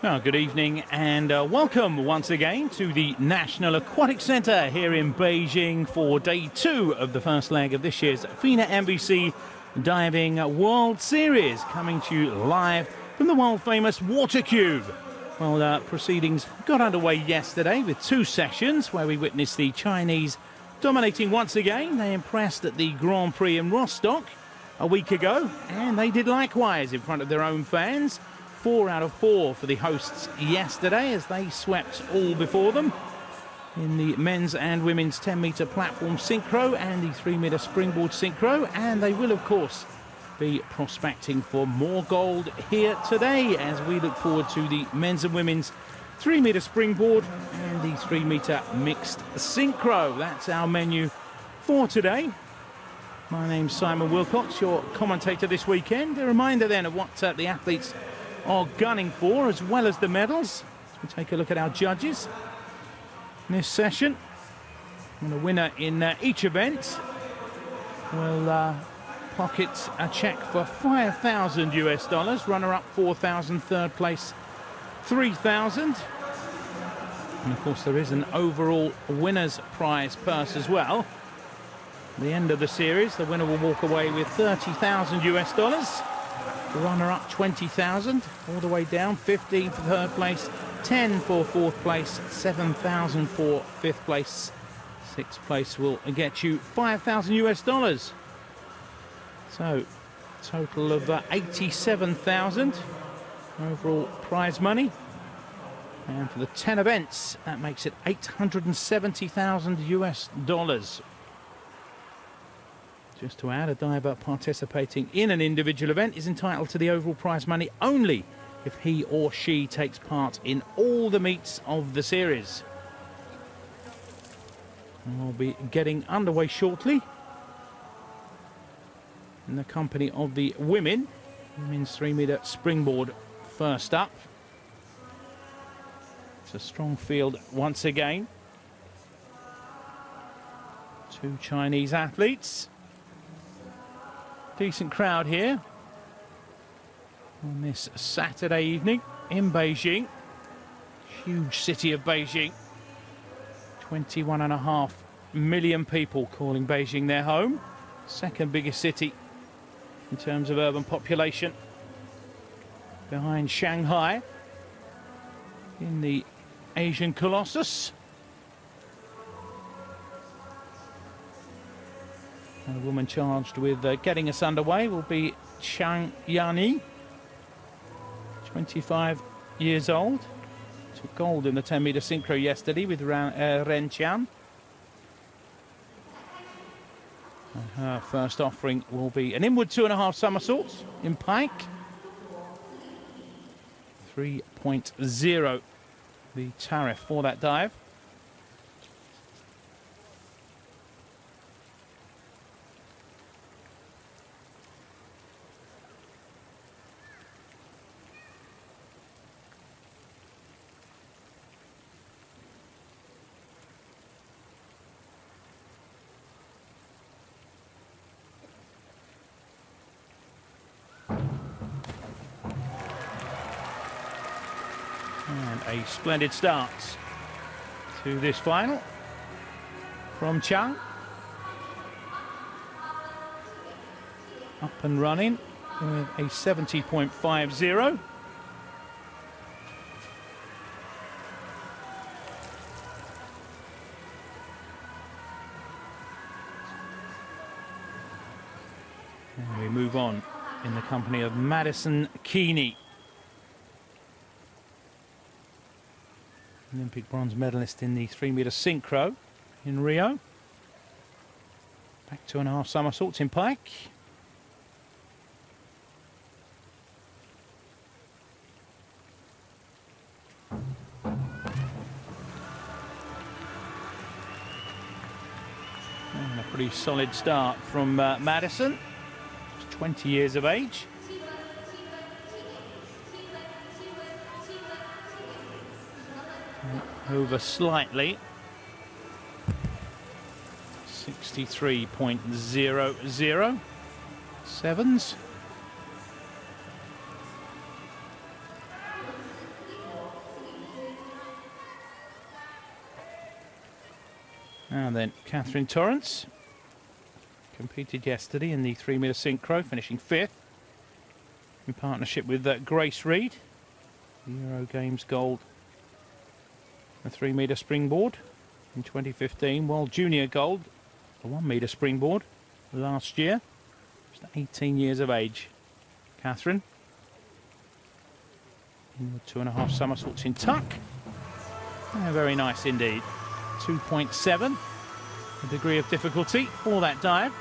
Well, good evening and welcome once again to the National Aquatic Centre here in Beijing for day 2 of the first leg of this year's FINA NBC Diving World Series, coming to you live from the world-famous Water Cube. Well, proceedings got underway yesterday with 2 sessions where we witnessed the Chinese dominating once again. They impressed at the Grand Prix in Rostock a week ago, and they did likewise in front of their own fans. 4 out of 4 for the hosts yesterday as they swept all before them in the men's and women's 10-metre platform synchro and the 3-metre springboard synchro, and they will of course be prospecting for more gold here today as we look forward to the men's and women's 3-metre springboard and the 3-metre mixed synchro. That's our menu for today. My name's Simon Wilcox, your commentator this weekend. A reminder then of what the athletes are gunning for, as well as the medals. We'll take a look at our judges in this session. And a winner in each event will pocket a check for $5,000 US, runner-up $4,000, third place $3,000. And of course there is an overall winner's prize purse as well. At the end of the series, the winner will walk away with $30,000 US. The runner-up $20,000, all the way down 15 for third place, 10 for fourth place, 7,000 for fifth place. Sixth place will get you $5,000 US. So, total of 87,000 overall prize money. And for the 10 events, that makes it $870,000 US. Just to add, a diver participating in an individual event is entitled to the overall prize money only if he or she takes part in all the meets of the series. And we'll be getting underway shortly in the company of the women. Women's 3-metre springboard first up. It's a strong field once again. 2 Chinese athletes. Decent crowd here on this Saturday evening in Beijing. Huge city of Beijing. 21.5 million people calling Beijing their home. Second biggest city in terms of urban population, behind Shanghai in the Asian Colossus. And the woman charged with getting us underway will be Chang Yani, 25 years old. Took gold in the 10-metre synchro yesterday with Ren Qian. And her first offering will be an inward 2.5 somersaults in pike. 3.0 the tariff for that dive. And a splendid start to this final from Chang. Up and running with a 70.50. And we move on in the company of Madison Keeney, Olympic bronze medalist in the 3-metre synchro in Rio. Back 2.5 somersaults in pike. And a Pretty solid start from Madison. He's 20 years of age. Over slightly. 63.00 sevens. And then Catherine Torrance competed yesterday in the 3-metre synchro, finishing 5th in partnership with Grace Reed. Euro Games gold, a 3-metre springboard in 2015. World Junior gold, a 1-metre springboard last year. Just 18 years of age. Catherine in the 2.5 somersaults in tuck. Very nice indeed. 2.7, a degree of difficulty for that dive.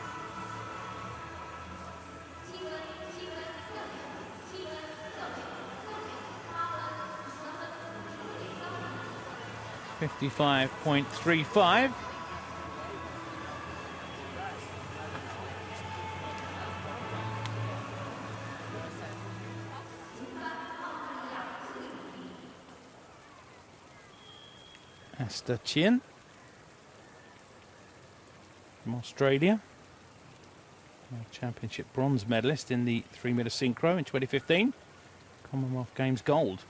$55.35. Asta Chin from Australia, World Championship bronze medalist in the 3-metre synchro in 2015, Commonwealth Games gold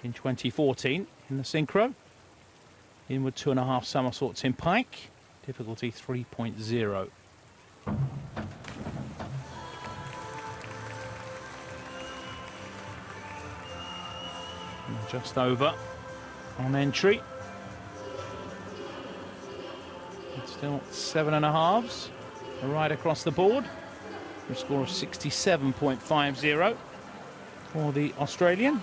in 2014 in the synchro. Inward 2.5 somersaults in pike, difficulty 3.0. Just over on entry. It's still 7.5s right across the board. A score of 67.50 for the Australian.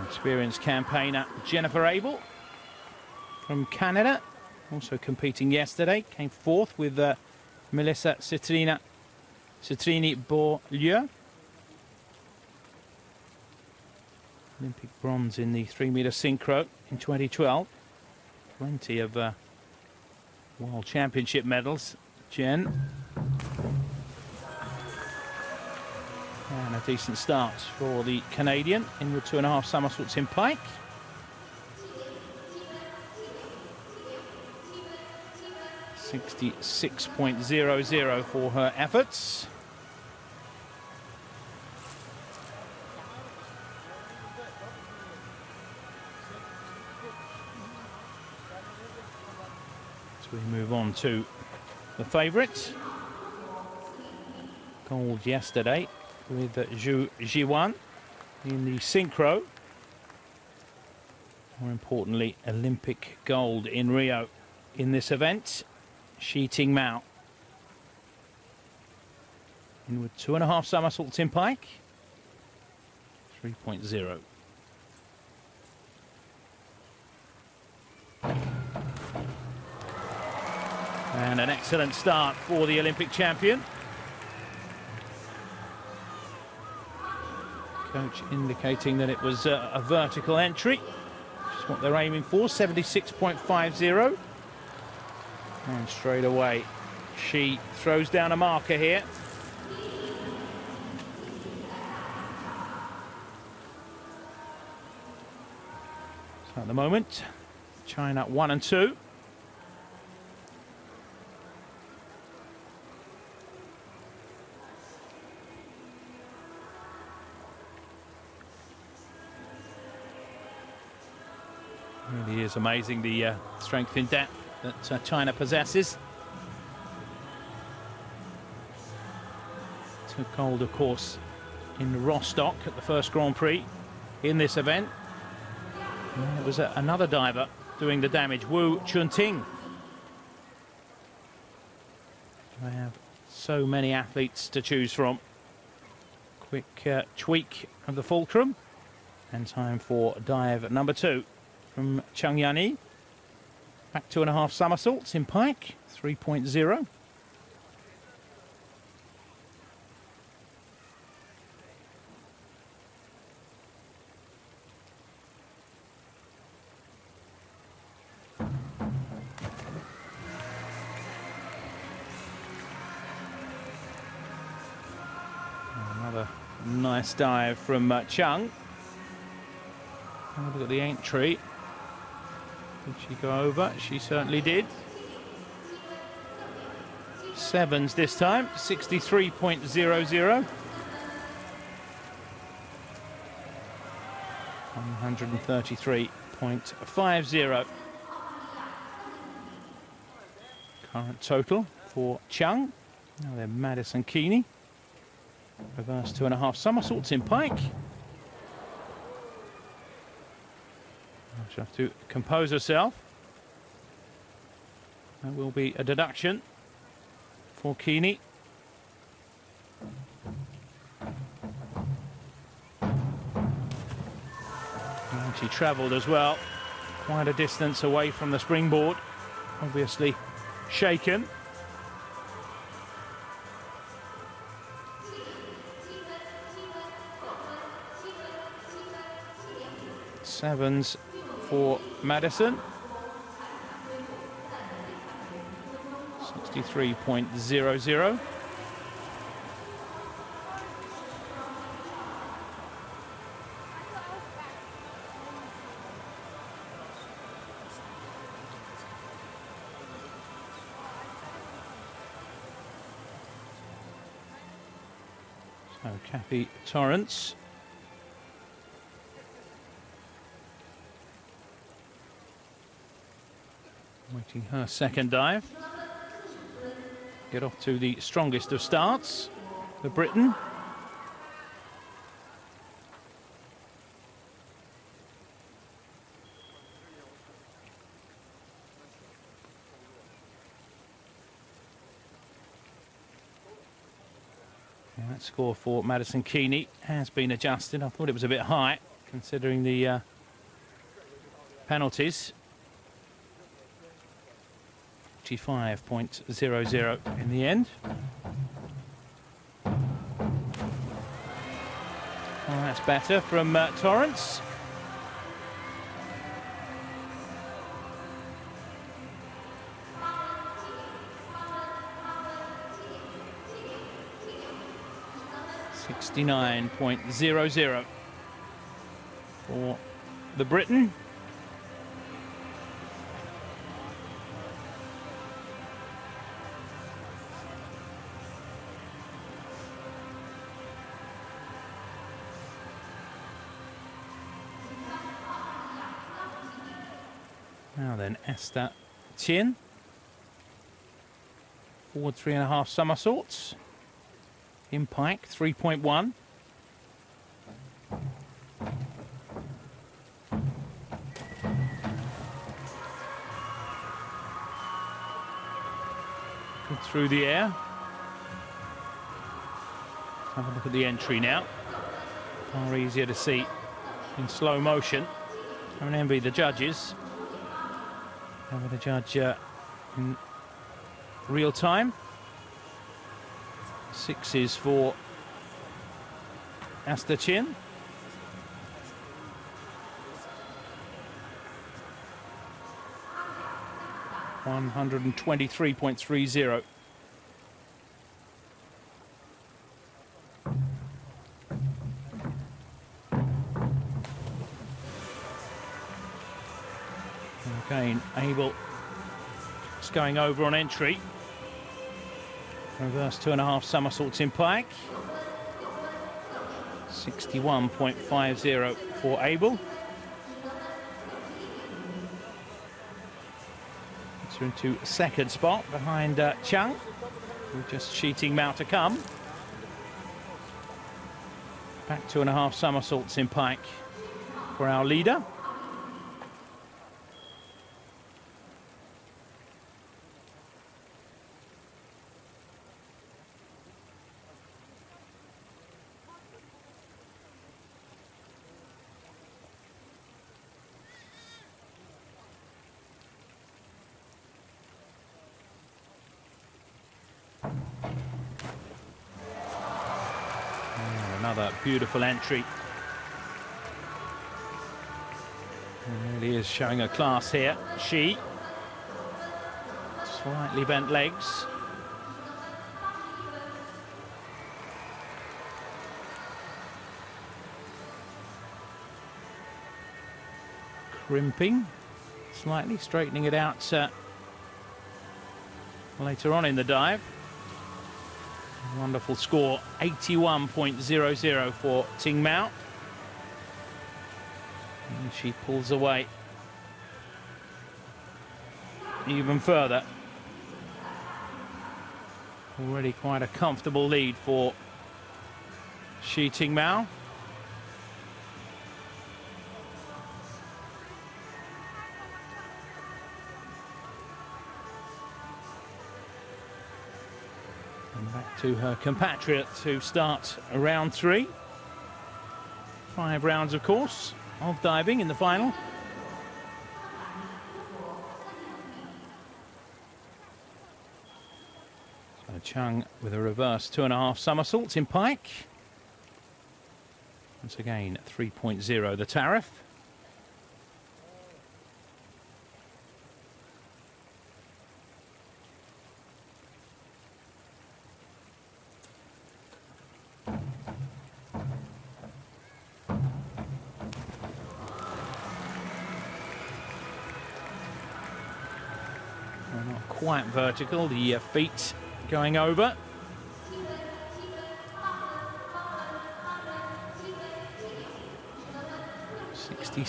Experienced campaigner Jennifer Abel from Canada, also competing yesterday, came 4th with Melissa Citrini-Beaulieu. Olympic bronze in the 3-metre synchro in 2012. Plenty of World Championship medals, Jen. And a decent start for the Canadian, inward 2.5 somersaults in pike. .00 for her efforts. So we move on to the favourites. Gold yesterday with Zhu Jiwan in the synchro. More importantly, Olympic gold in Rio in this event. Shi Ting Mao. Inward 2.5 somersaults in pike. 3.0. And an excellent start for the Olympic champion. Coach indicating that it was a vertical entry, which is what they're aiming for, 76.50. And straight away, she throws down a marker here. So at the moment, China 1 and 2. Really is amazing the strength in depth that China possesses. Took gold, of course, in Rostock at the first Grand Prix in this event. And it was another diver doing the damage, Wu Chunting. They have so many athletes to choose from. Quick tweak of the fulcrum. And time for dive number 2 from Chang Yani. Back 2.5 somersaults in pike, 3.0. Nice dive from Chung. Have a look at the entry. Did she go over? She certainly did. Sevens this time, 63.00. 133.50. Current total for Chung. Now then Madison Keeney. Reverse 2.5 somersaults in pike. She'll have to compose herself. That will be a deduction for Keeney. And she travelled as well, quite a distance away from the springboard. Obviously shaken. Sevens for Madison. 63.00. So Kathy Torrance. Waiting her second dive. Get off to the strongest of starts, the Briton. And that score for Madison Keeney has been adjusted. I thought it was a bit high, considering the penalties. 45.00 in the end. Well, that's better from Torrance. .00 for the Briton. Now then, Esther Chin. Forward 3.5 somersaults. In pike, 3.1. Good through the air. Have a look at the entry now. Far easier to see in slow motion. Don't envy the judges. Over the judge in real time. Sixes for Asta Chin. .123.30. Again, Abel just going over on entry. Reverse 2.5 somersaults in pike. 61.50 for Abel. It's into second spot behind Chung, who's just cheating more to come. Back 2.5 somersaults in pike for our leader. Another beautiful entry. Really is showing a class here. She slightly bent legs. Scrimping, slightly straightening it out later on in the dive. Wonderful score, 81.00 for Ting Mao. And she pulls away even further. Already quite a comfortable lead for Shi Ting Mao. And back to her compatriots who start round 3. 5 rounds, of course, of diving in the final. So Chung with a reverse 2.5 somersaults in pike. Once again, 3.0 the tariff. Not quite vertical, the feet going over. .50.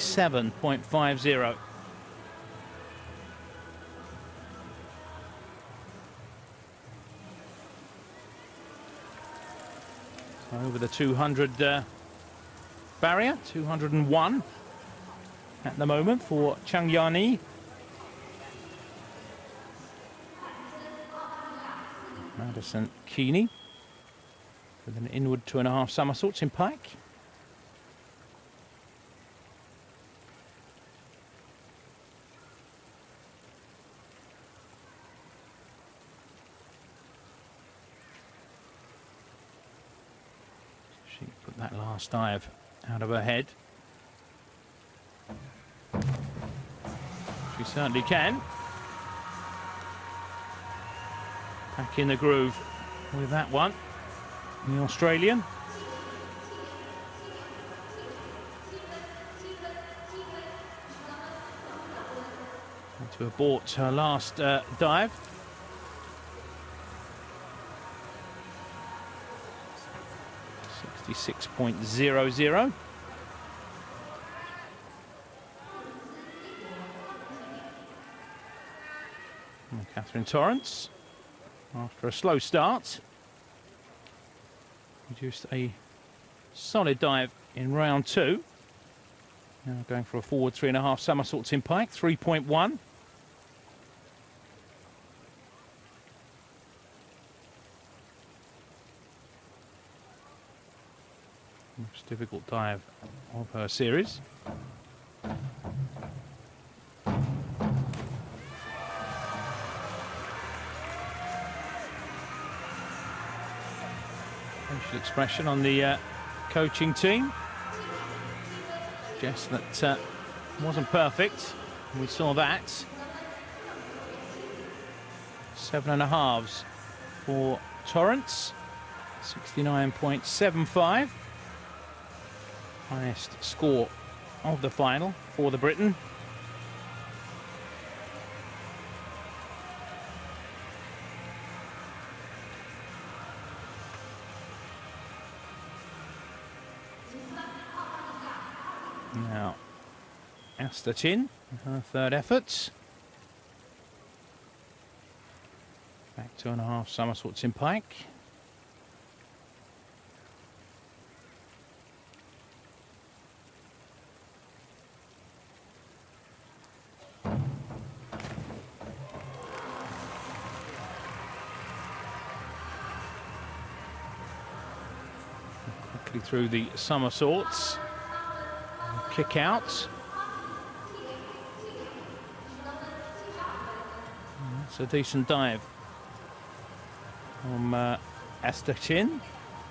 So over the 200 barrier, 201 at the moment for Chang Yani. Madison Keeney with an inward 2.5 somersaults in pike. She put that last dive out of her head. She certainly can. Back in the groove with that one, the Australian. Had to abort her last dive. .00. And Catherine Torrance, after a slow start, produced a solid dive in round 2. Now going for a forward 3.5 somersaults in pike, 3.1. Most difficult dive of her series. Facial expression on the coaching team suggests that wasn't perfect. We saw that. 7.5 for Torrance, 69.75. Highest score of the final for the Briton. Now, Asta Chin, her third effort. Back 2.5 somersaults in pike. Quickly through the somersaults. Kick out. That's a decent dive from Asta Chin.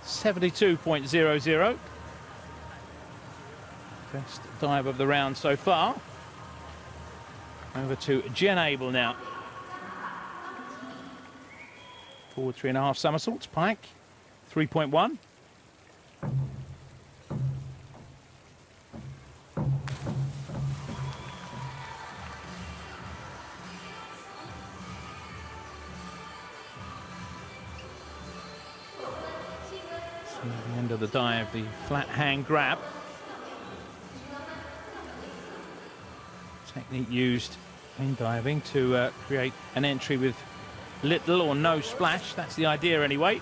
72.00. Best dive of the round so far. Over to Jen Abel now. Forward 3.5 somersaults, pike, 3.1. the dive, the flat hand grab. Technique used in diving to create an entry with little or no splash. That's the idea anyway.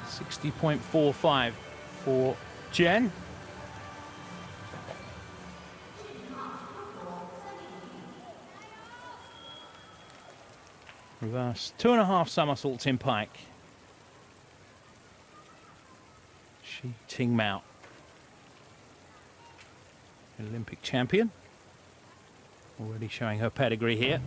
60.45 for Jen. Reverse 2.5 somersaults in pike. Shi Ting Mao, Olympic champion, already showing her pedigree here.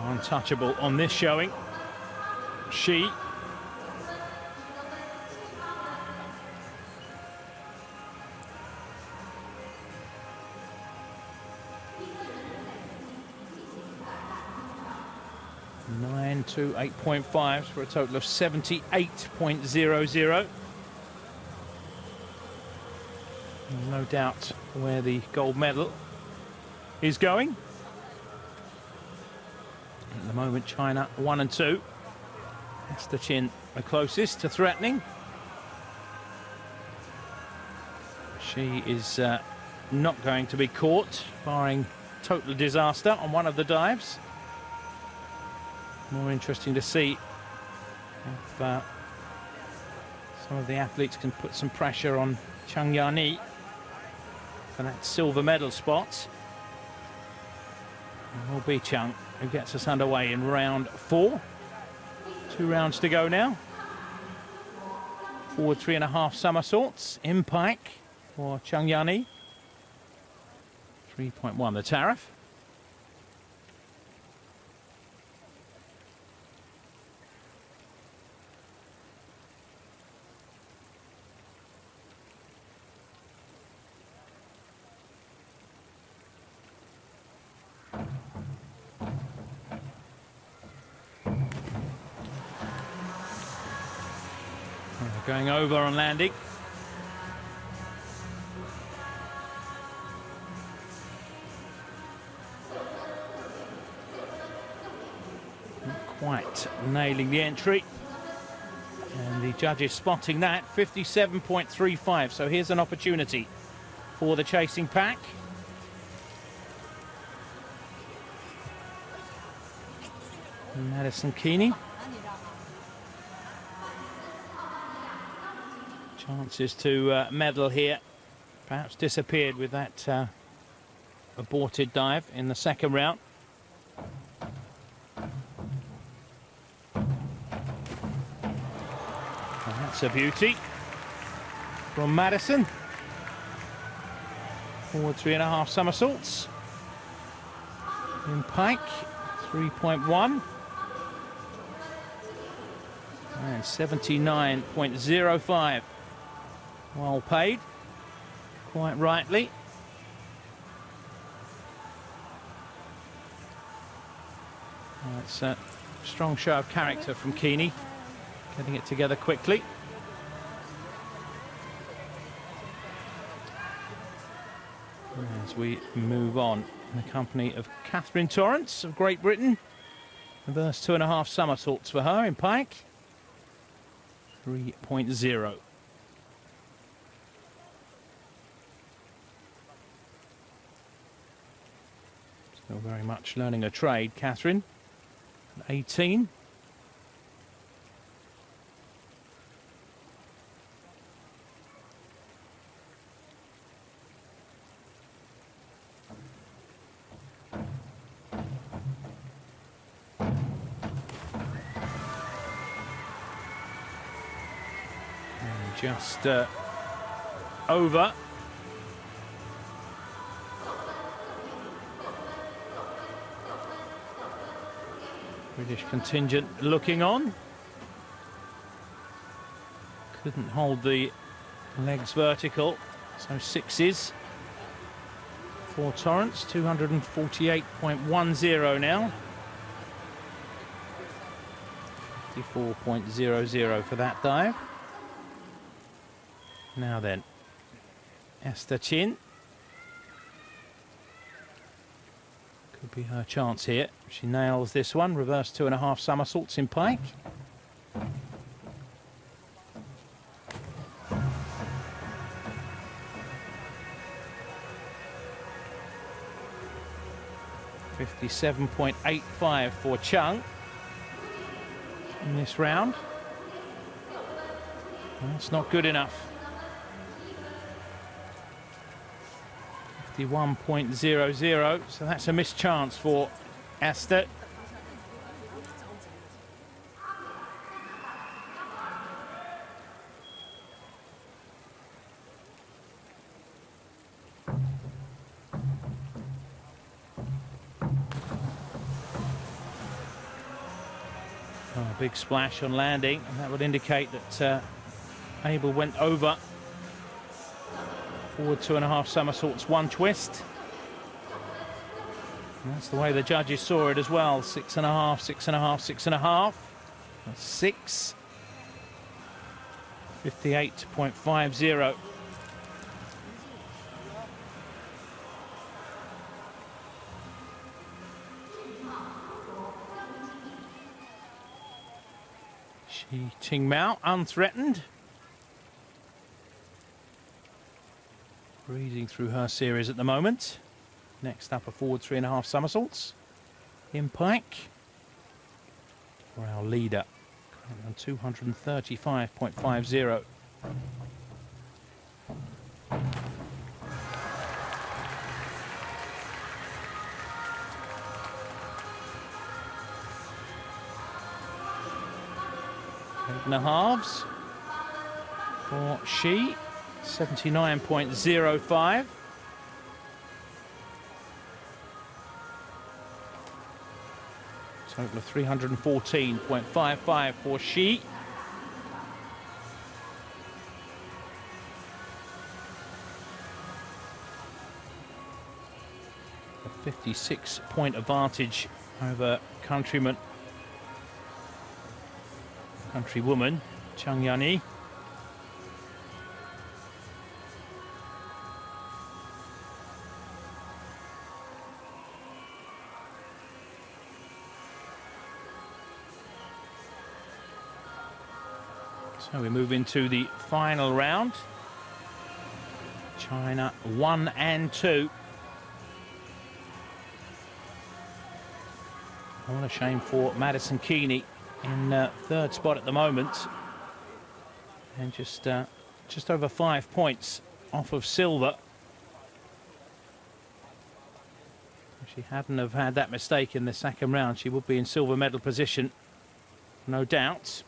Untouchable on this showing. She. Nine to 8.5 for a total of 78.00. No doubt where the gold medal is going. At the moment, China 1 and 2. That's the Chin the closest to threatening. She is not going to be caught, barring total disaster on one of the dives. More interesting to see if some of the athletes can put some pressure on Chang Yani for that silver medal spot. It will be Chang who gets us underway in round 4. 2 rounds to go now. Forward 3.5 somersaults in pike for Chang Yani. 3.1 the tariff. Going over on landing. Not quite nailing the entry. And the judges spotting that, 57.35. So here's an opportunity for the chasing pack. Madison Keeney. Chances to medal here perhaps disappeared with that aborted dive in the second round. And that's a beauty from Madison. Forward 3.5 somersaults in pike, 3.1 and 79.05. Well paid, quite rightly. It's a strong show of character from Keeney, getting it together quickly. As we move on in the company of Catherine Torrance of Great Britain. Reverse 2.5 somersaults for her in pike, 3.0. Still very much learning a trade, Catherine. 18. And just over. British contingent looking on. Couldn't hold the legs vertical, so sixes for Torrance. 248.10 now. 54.00 for that dive. Now then, Esther Chin. Could be her chance here. She nails this one. Reverse 2.5 somersaults in pike. .85 for Chung in this round. That's not good enough. 51.00, so that's a missed chance for Esther. Oh, big splash on landing, and that would indicate that Abel went over. Forward 2.5 somersaults, 1 twist. And that's the way the judges saw it as well. 6.5, 6.5, 6.5. That's 6. 58.50. Shi Tingmao unthreatened. Breezing through her series at the moment. Next up, a forward 3.5 somersaults in pike for our leader, on 235.50. Eight and a halves for Shi. 79.05. Total of 314.55 for Shi. A 56-point advantage over countrywoman Chung Yani. So we move into the final round. China 1 and 2. What a shame for Madison Keeney in third spot at the moment. And just over 5 points off of silver. If she hadn't have had that mistake in the second round, she would be in silver medal position, no doubt.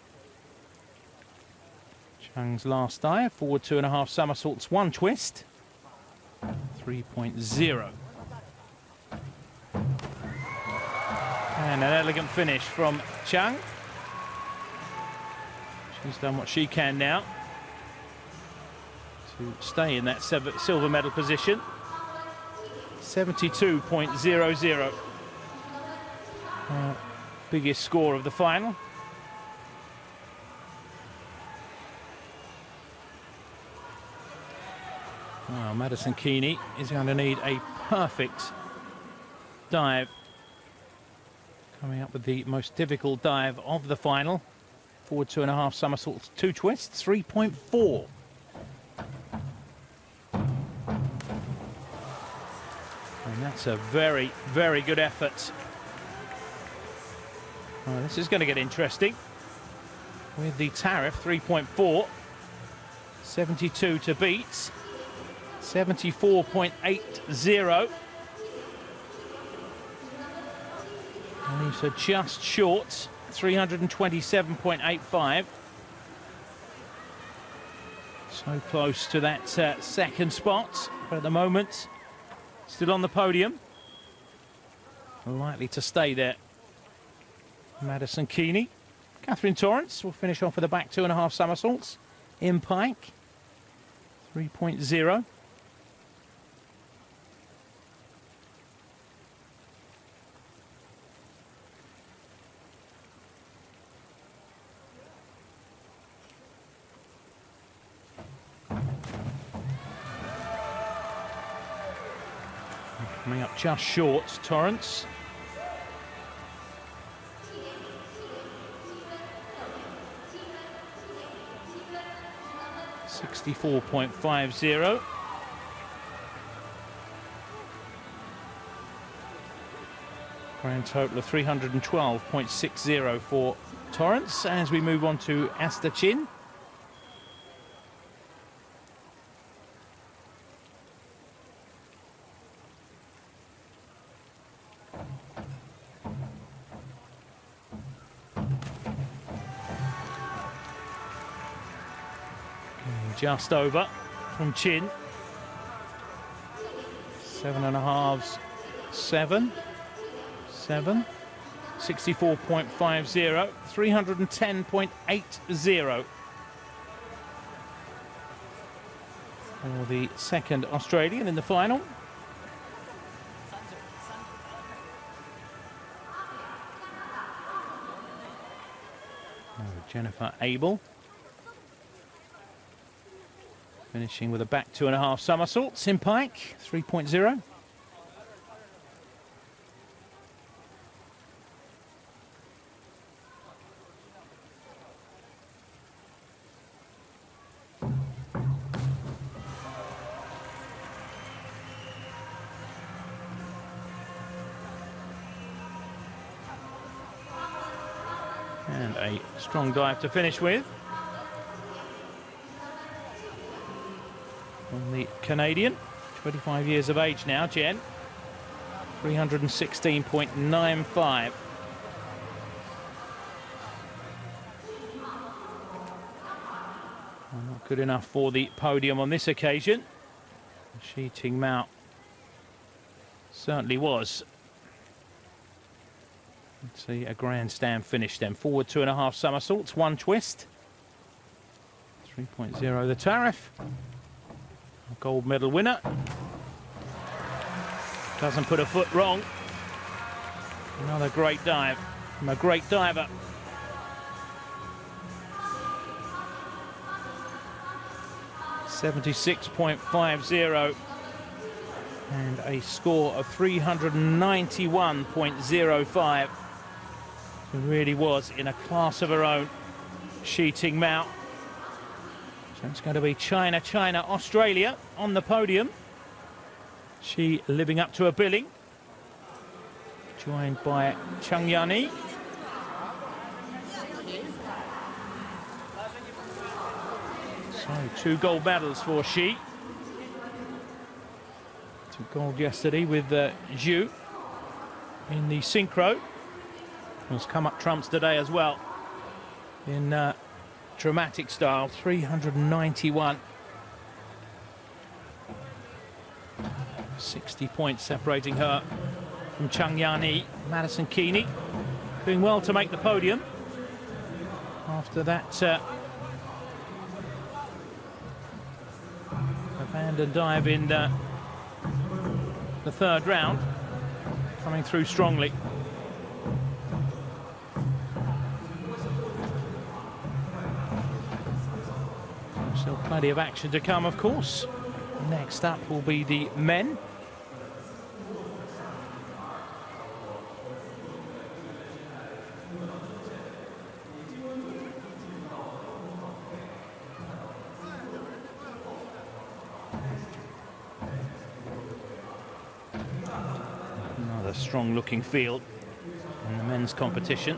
Chung's last dive, forward 2.5 somersaults, 1 twist, 3.0. And an elegant finish from Chung. She's done what she can now to stay in that silver medal position. 72.00. Biggest score of the final. Well, Madison Keeney is going to need a perfect dive. Coming up with the most difficult dive of the final. Forward 2.5 somersaults, 2 twists, 3.4. And that's a very, very good effort. Well, this is going to get interesting. With the tariff, 3.4. 72 to beat. 74.80. And these are just short. 327.85. So close to that second spot. But at the moment, still on the podium. Likely to stay there. Madison Keeney. Catherine Torrance will finish off with a back 2.5 somersaults in pike. 3.0. Coming up just short, Torrance. .50. Grand total of 312.60 for Torrance as we move on to Asta Chin. Just over from Chin. 7.5, 7. 64.50, 310.80 for the second Australian in the final. Jennifer Abel finishing with a back 2.5 somersaults in pike, 3.0. And a strong dive to finish with from the Canadian, 25 years of age now, Jen. 316.95. Not good enough for the podium on this occasion. Shi Ting Mao certainly was. Let's see a grandstand finish then. Forward 2.5 somersaults, 1 twist. 3.0 the tariff. A gold medal winner. Doesn't put a foot wrong. Another great dive from a great diver. .76.50 and a score of 391.05. It really was in a class of her own, Shi Ting Mao. So it's going to be China, Australia on the podium. She living up to her billing. Joined by Chang Yani. So 2 gold medals for Shi. 2 gold yesterday with Zhu in the Synchro. Has come up trumps today as well in dramatic style, 391. 60 points separating her from Chang Yani. Madison Keeney doing well to make the podium after that abandoned dive in the 3rd round, coming through strongly. Still plenty of action to come, of course. Next up will be the men. Another strong-looking field in the men's competition.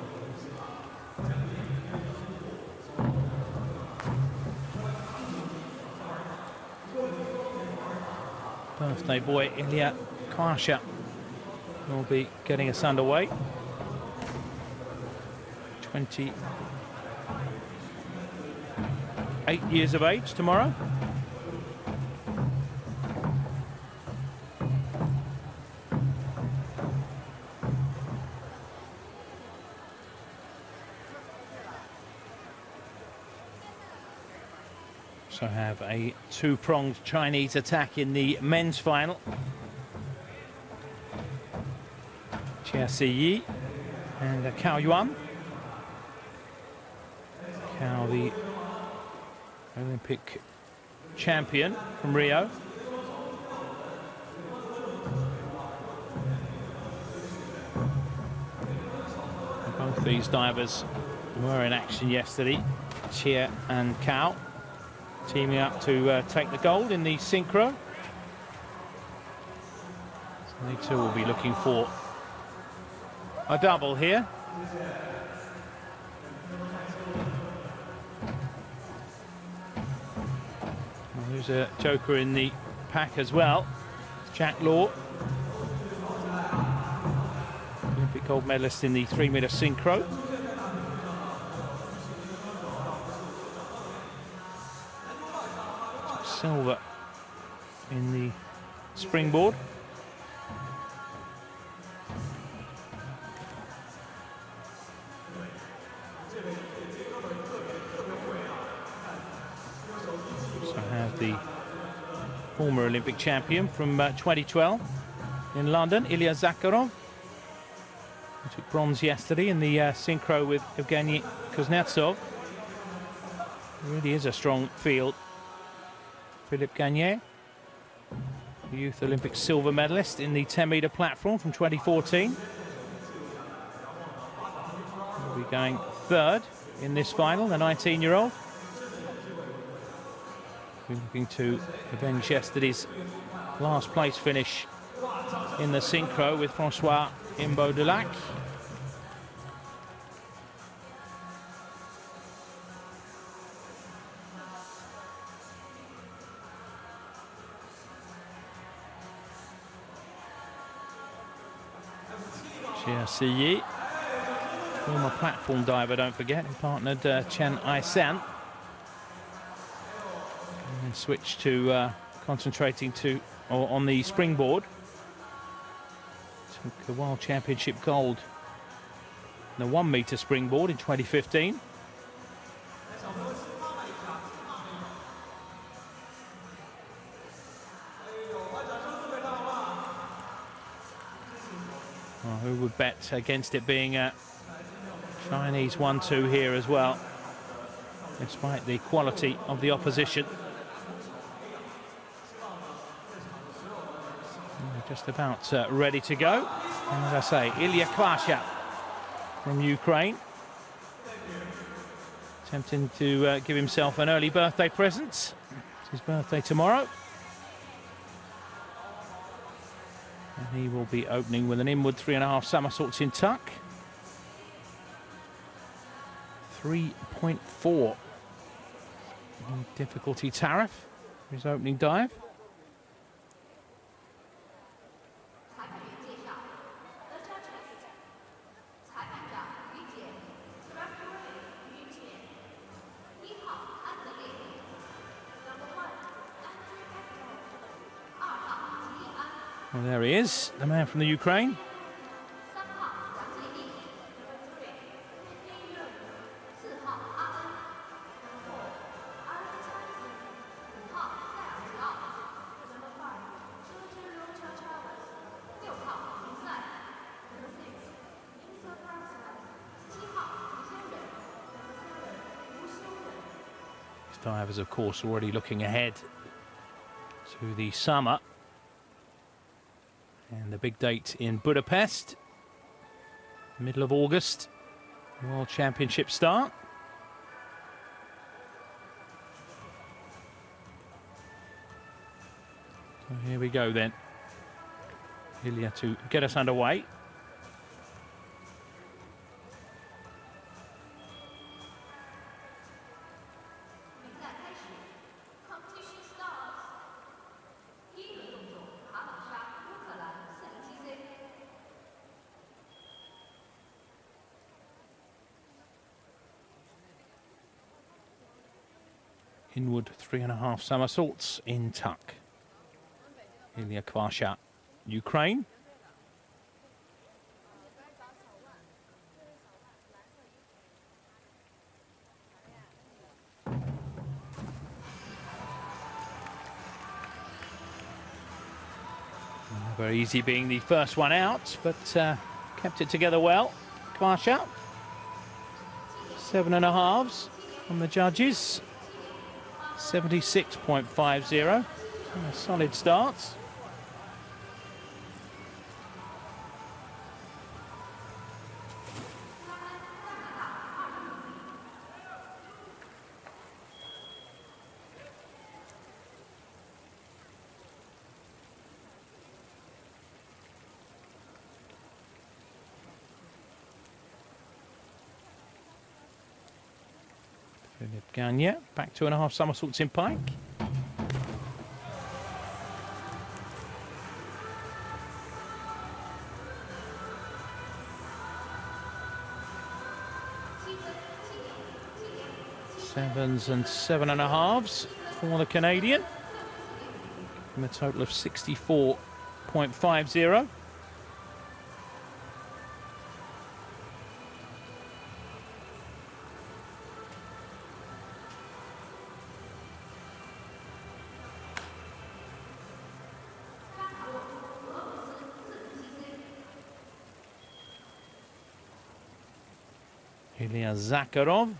Birthday boy Ilya Kwasha will be getting us underway. 28 years of age tomorrow. So have a 2-pronged Chinese attack in the men's final. Chia Si-yi and Cao Yuan. Cao, the Olympic champion from Rio. Both these divers were in action yesterday, Chia and Cao, teaming up to take the gold in the synchro. So they too will be looking for a double here. Well, there's a joker in the pack as well. Jack Law, Olympic gold medalist in the 3-meter synchro. Silver in the springboard. So have the former Olympic champion from 2012 in London, Ilya Zakharov, who took bronze yesterday in the synchro with Evgeny Kuznetsov. Really is a strong field. Philippe Gagné, the youth Olympic silver medalist in the 10-meter platform from 2014. He'll be going third in this final, the 19-year-old. Looking to avenge yesterday's last place finish in the synchro with Francois Imbaud-Dulac. Xia Siyi, former platform diver, don't forget, who partnered Chen Ai-san. And then switched to concentrating on the springboard. Took a World Championship gold in the 1-meter springboard in 2015. Well, who would bet against it being a Chinese 1-2 here as well, despite the quality of the opposition. Just about ready to go. And as I say, Ilya Kvasha from Ukraine, attempting to give himself an early birthday present. It's his birthday tomorrow. And he will be opening with an inward 3.5 somersaults in tuck. 3.4 difficulty tariff for his opening dive. Well, there he is, the man from the Ukraine. These divers, of course, already looking ahead to the summer. And the big date in Budapest, middle of August, World Championship start. So here we go then. Ilya to get us underway. Inward 3.5 somersaults in tuck. Ilya Kvasha, Ukraine. Very easy being the first one out, but kept it together well. Kvasha, 7.5 from the judges. 76.50. A solid start. Ganya, back 2.5 somersaults in pike. Sevens and 7.5s for the Canadian. And a total of 64.50. Ilya Zakharov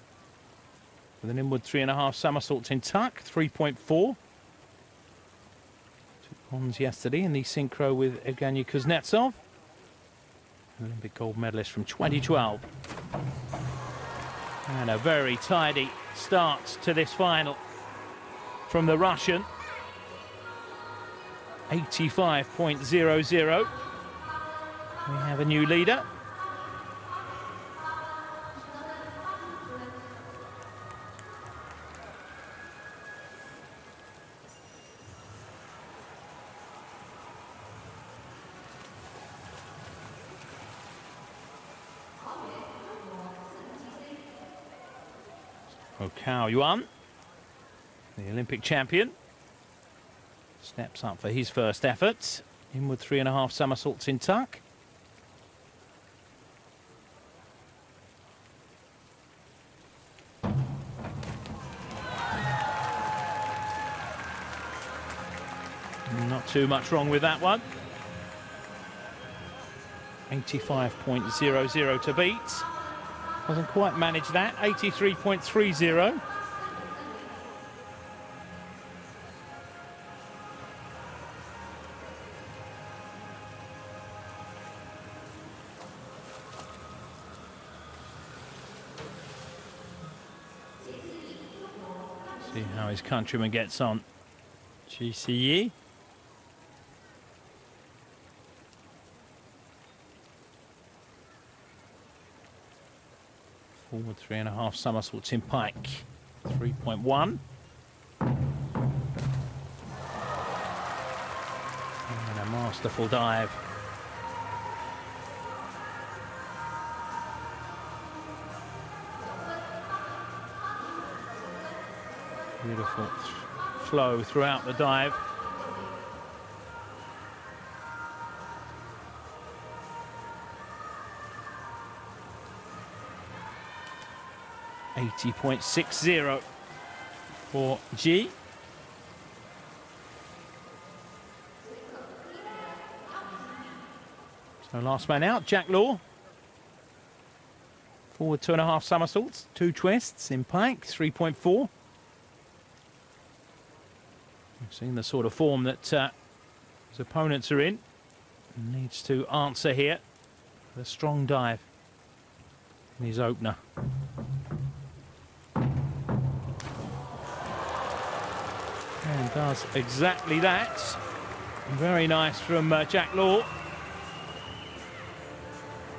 with an inward 3.5 somersaults in tuck, 3.4. Took bronze yesterday in the synchro with Evgeny Kuznetsov, Olympic gold medalist from 2012. And a very tidy start to this final from the Russian. 85.00. We have a new leader. Cao Yuan, the Olympic champion, steps up for his first effort. Inward 3.5 somersaults in tuck. Not too much wrong with that one. 85.00 to beat. Doesn't quite manage that. 83.30. See how his countryman gets on. GCE. Forward 3.5 somersaults in pike, 3.1. And a masterful dive. Beautiful flow throughout the dive. .60 for G. So last man out, Jack Law. Forward 2.5 somersaults, 2 twists in pike, 3.4. We've seen the sort of form that his opponents are in. Needs to answer here with a strong dive in his opener. And does exactly that. Very nice from Jack Law.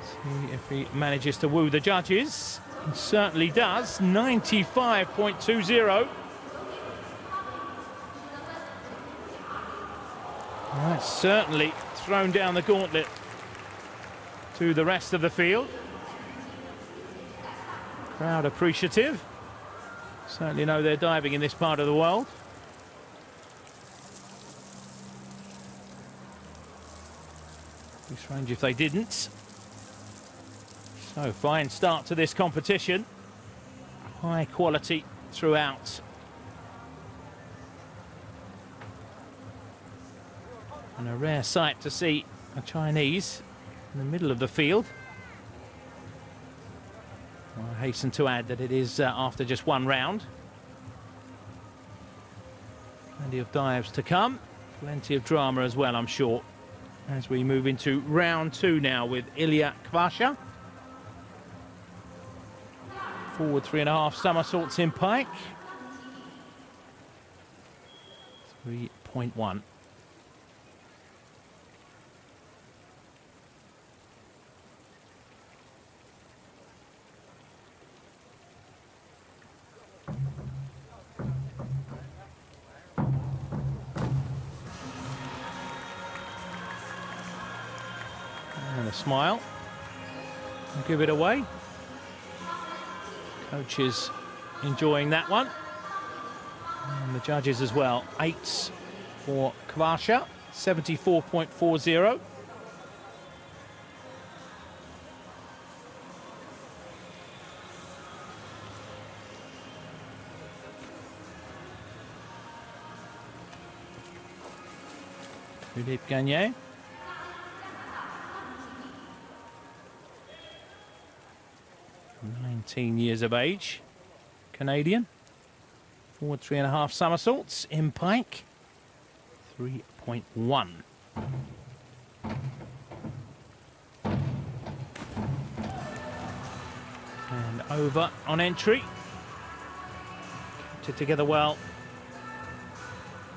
See if he manages to woo the judges. He certainly does. 95.20. That's certainly thrown down the gauntlet to the rest of the field. Crowd appreciative. Certainly know they're diving in this part of the world. Be strange if they didn't. So, fine start to this competition. High quality throughout. And a rare sight to see a Chinese in the middle of the field. Well, I hasten to add that it is after just one round. Plenty of dives to come. Plenty of drama as well, I'm sure, as we move into round 2 now with Ilya Kvasha. Forward 3.5 somersaults in pike. 3.1. a smile. And give it away. Coaches enjoying that one. And the judges as well. 8s for Kvasha, 74.40. Philippe Gagné. Years of age, Canadian. Forward 3.5 somersaults in pike, 3.1. And over on entry. Kept it together well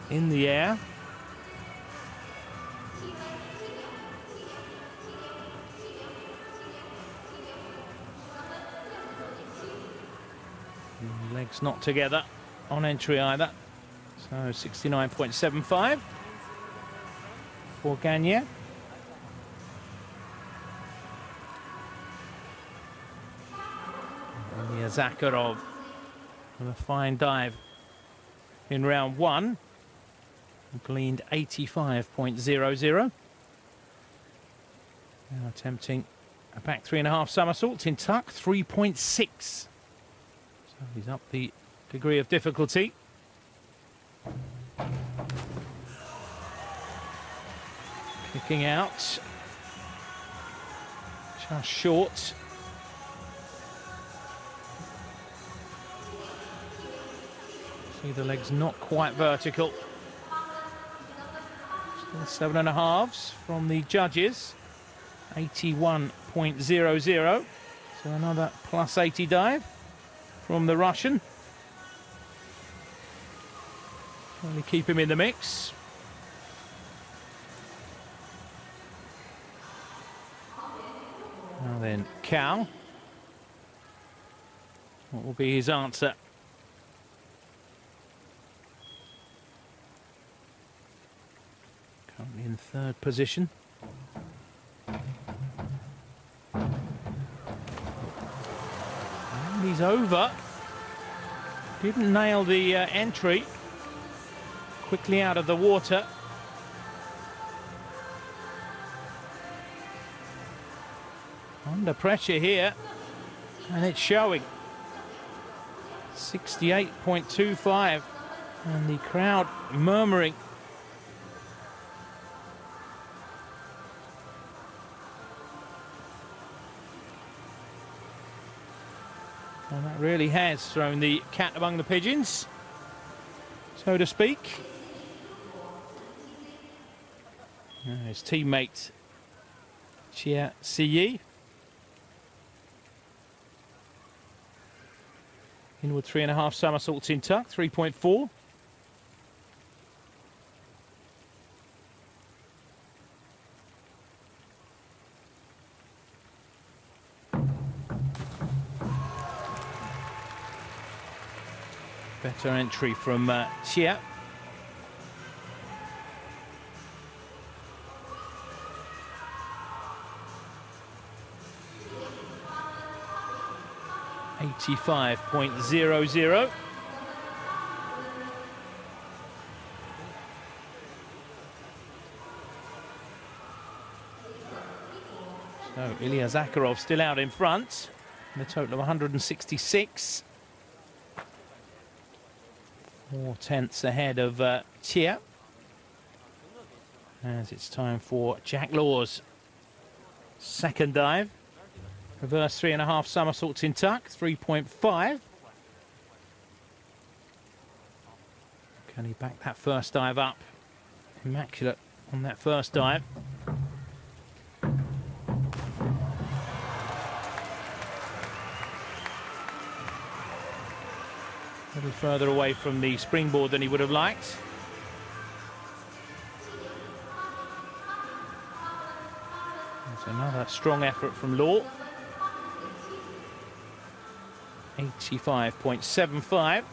in the air. Legs not together on entry either. So 69.75 for Gagne. And Zakharov with a fine dive in round 1. Gleaned 85.00. Now attempting a back 3.5 somersaults in tuck, 3.6. So he's up the degree of difficulty. Kicking out. Just short. See the legs not quite vertical. Still 7.5s from the judges. 81.00. So another plus 80 dive from the Russian. Only keep him in the mix. Now then, Cal. What will be his answer? Currently in 3rd position. He's over. Didn't nail the entry. Quickly out of the water. Under pressure here. And it's showing. 68.25. And the crowd murmuring. And that really has thrown the cat among the pigeons, so to speak. Now his teammate, Chia Siyi. Inward 3.5 somersaults in tuck, 3.4. Better entry from Chia. .00. So Ilya Zakharov still out in front. And a total of 166. 4/10 ahead of Chia. As it's time for Jack Law's second dive. Reverse 3.5 somersaults in tuck, 3.5. Can he back that first dive up? Immaculate on that first dive. A little further away from the springboard than he would have liked. There's another strong effort from Law. 85.75.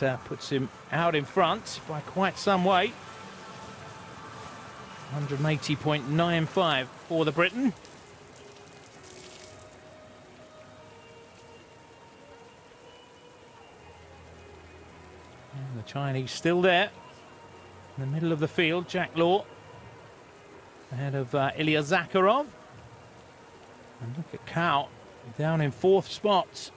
That puts him out in front by quite some way. 180.95 for the Briton. And the Chinese still there. In the middle of the field, Jack Law ahead of Ilya Zakharov. And look at Cao down in 4th spot.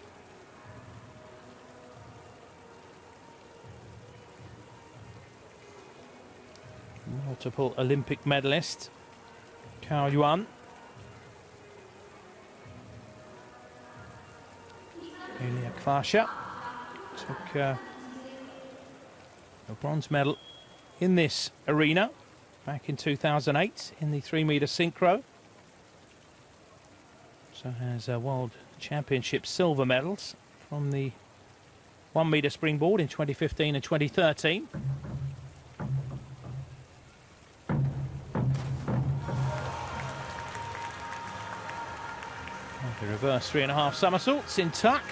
Multiple Olympic medalist, Cao Yuan. Ilya Kvasha took a bronze medal in this arena back in 2008 in the 3-meter synchro. So has World Championship silver medals from the 1-meter springboard in 2015 and 2013. The reverse 3.5 somersaults in tuck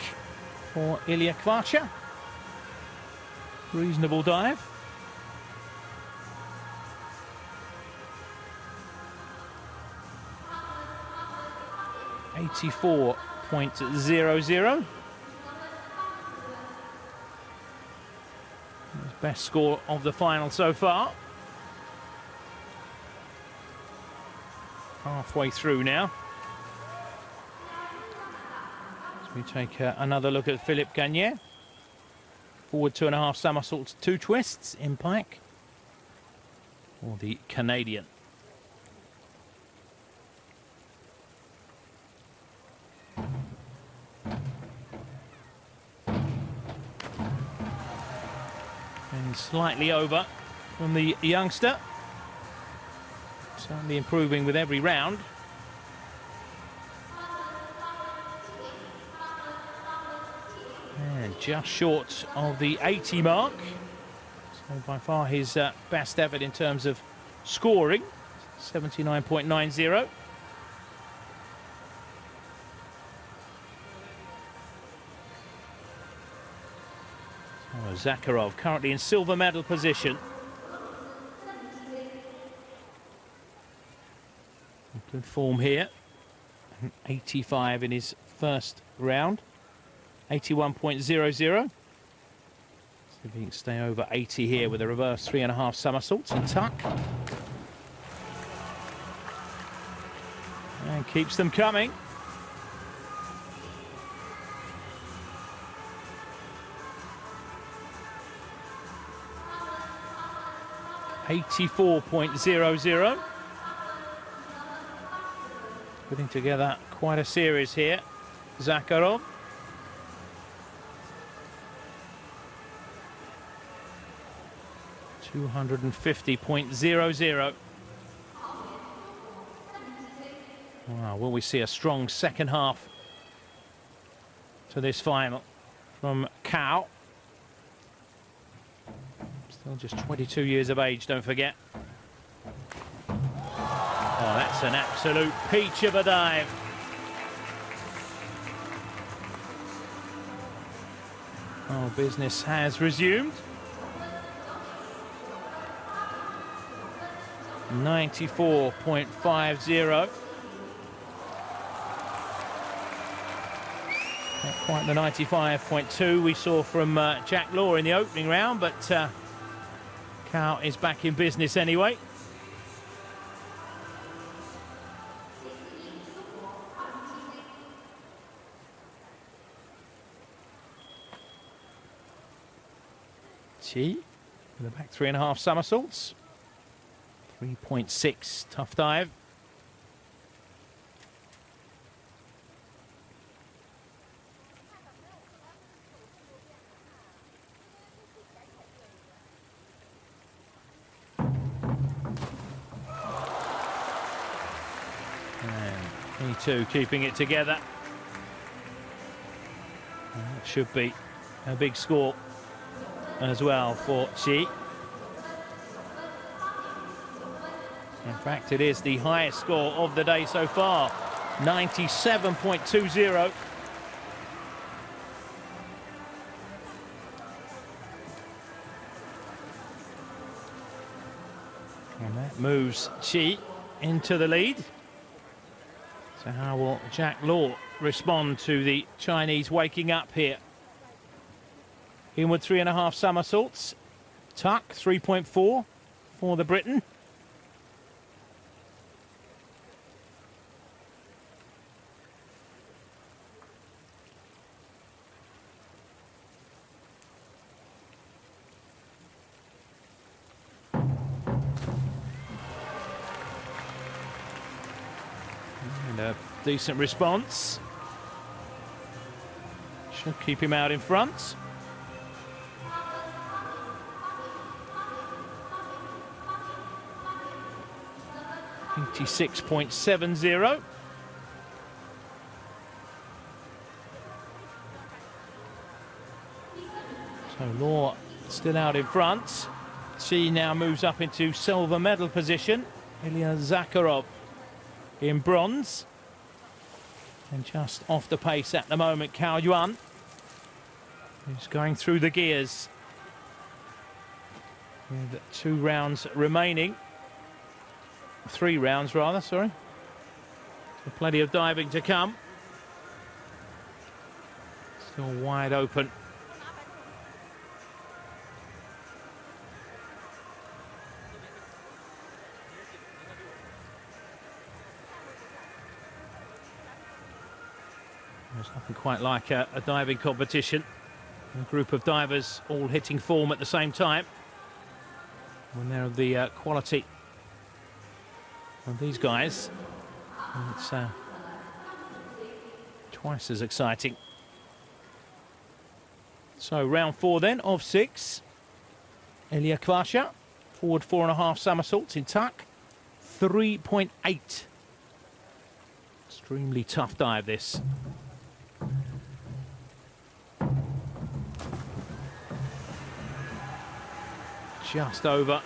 for Ilya Kvasha. Reasonable dive. .00. His best score of the final so far. Halfway through now. We take another look at Philippe Gagné. Forward 2.5 somersaults, 2 twists in pike for the Canadian. And slightly over from the youngster. Certainly improving with every round. And just short of the 80 mark. So by far his best effort in terms of scoring. 79.90. So Zakharov currently in silver medal position. Good form here. 85 in his first round. 81.00. See if he can stay over 80 here with a reverse 3.5 somersaults and tuck. And keeps them coming. .84. Putting together quite a series here, Zakharov. .250.00. Wow, will we see a strong second half to this final from Cao? Still just 22 years of age, don't forget. Oh, that's an absolute peach of a dive. Oh, business has resumed. 94.50. Not quite the 95.2 we saw from Jack Law in the opening round, but Cao is back in business anyway. Chi with the back 3.5 somersaults. 3.6 tough dive. And he too keeping it together. And that should be a big score as well for Chi. In fact, it is the highest score of the day so far, 97.20. And that moves Chi into the lead. So how will Jack Law respond to the Chinese waking up here? Inward 3.5 somersaults. Tuck 3.4 for the Briton. And a decent response. Should keep him out in front. .70. So Law still out in front. She now moves up into silver medal position. Ilya Zakharov in bronze. And just off the pace at the moment, Cao Yuan, who's going through the gears. With 2 rounds remaining. 3 rounds rather, sorry. So plenty of diving to come. Still wide open. There's nothing quite like a diving competition. A group of divers all hitting form at the same time. When they're of the quality of these guys, it's twice as exciting. So round 4 then of 6. Ilya Kvasha, forward 4.5 somersaults in tuck, 3.8. Extremely tough dive this. Just over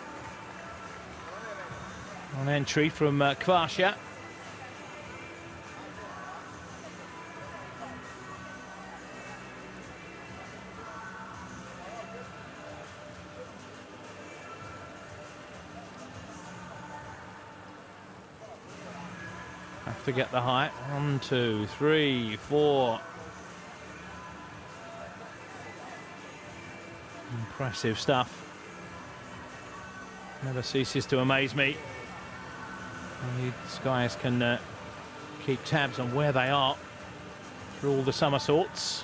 on entry from Kvasha. Have to get the height. 1, 2, 3, 4. Impressive stuff. Never ceases to amaze me. And these guys can keep tabs on where they are through all the somersaults.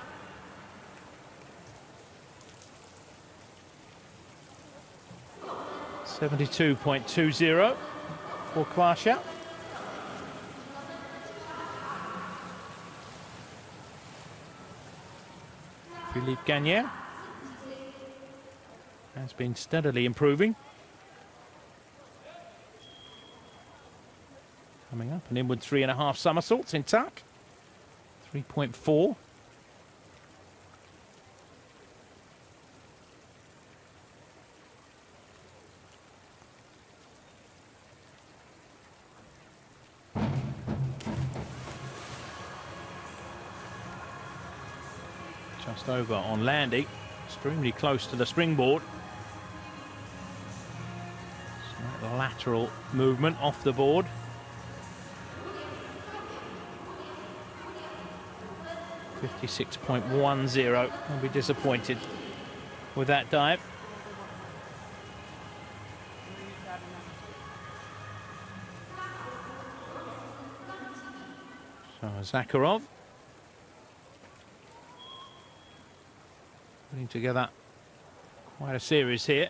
.72 for Kvasha. Philippe Gagnère has been steadily improving. Coming up, an inward 3.5 somersaults in tuck, 3.4. Just over on landing, extremely close to the springboard. Slight lateral movement off the board. .56.10. I'll be disappointed with that dive. So Zakharov putting together quite a series here.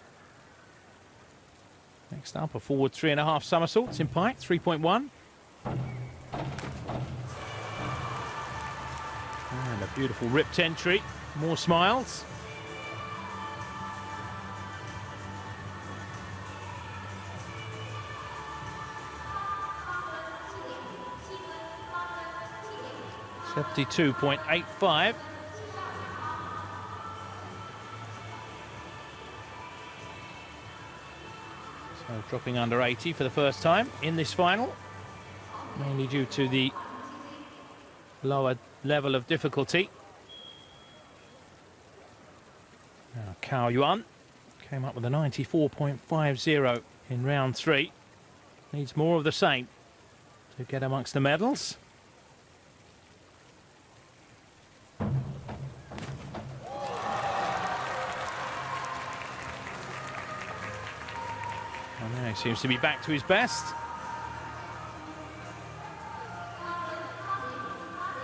Next up, a forward 3.5 somersaults in pike, 3.1. And a beautiful ripped entry. More smiles. .72.85. So dropping under 80 for the first time in this final, mainly due to the lower level of difficulty. Now Cao Yuan came up with a 94.50 in round 3. Needs more of the same to get amongst the medals. And now he seems to be back to his best.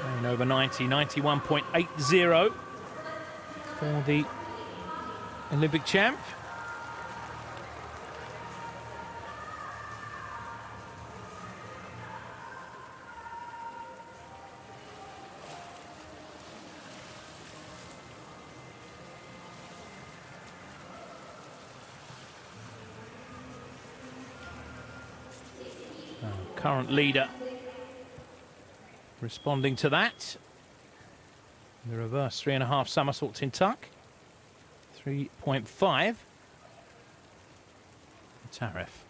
And over 90, 91.80 for the Olympic champ. Current leader responding to that. The reverse 3.5 somersaults in tuck. 3.5. Tariff.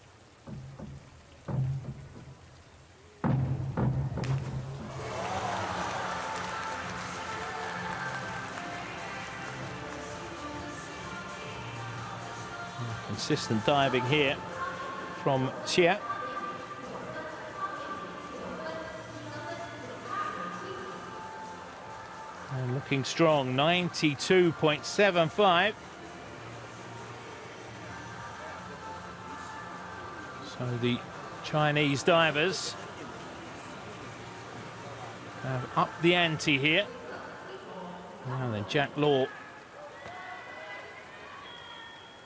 Consistent diving here from Xie. And looking strong, 92.75. So the Chinese divers have upped the ante here. Now then, Jack Law,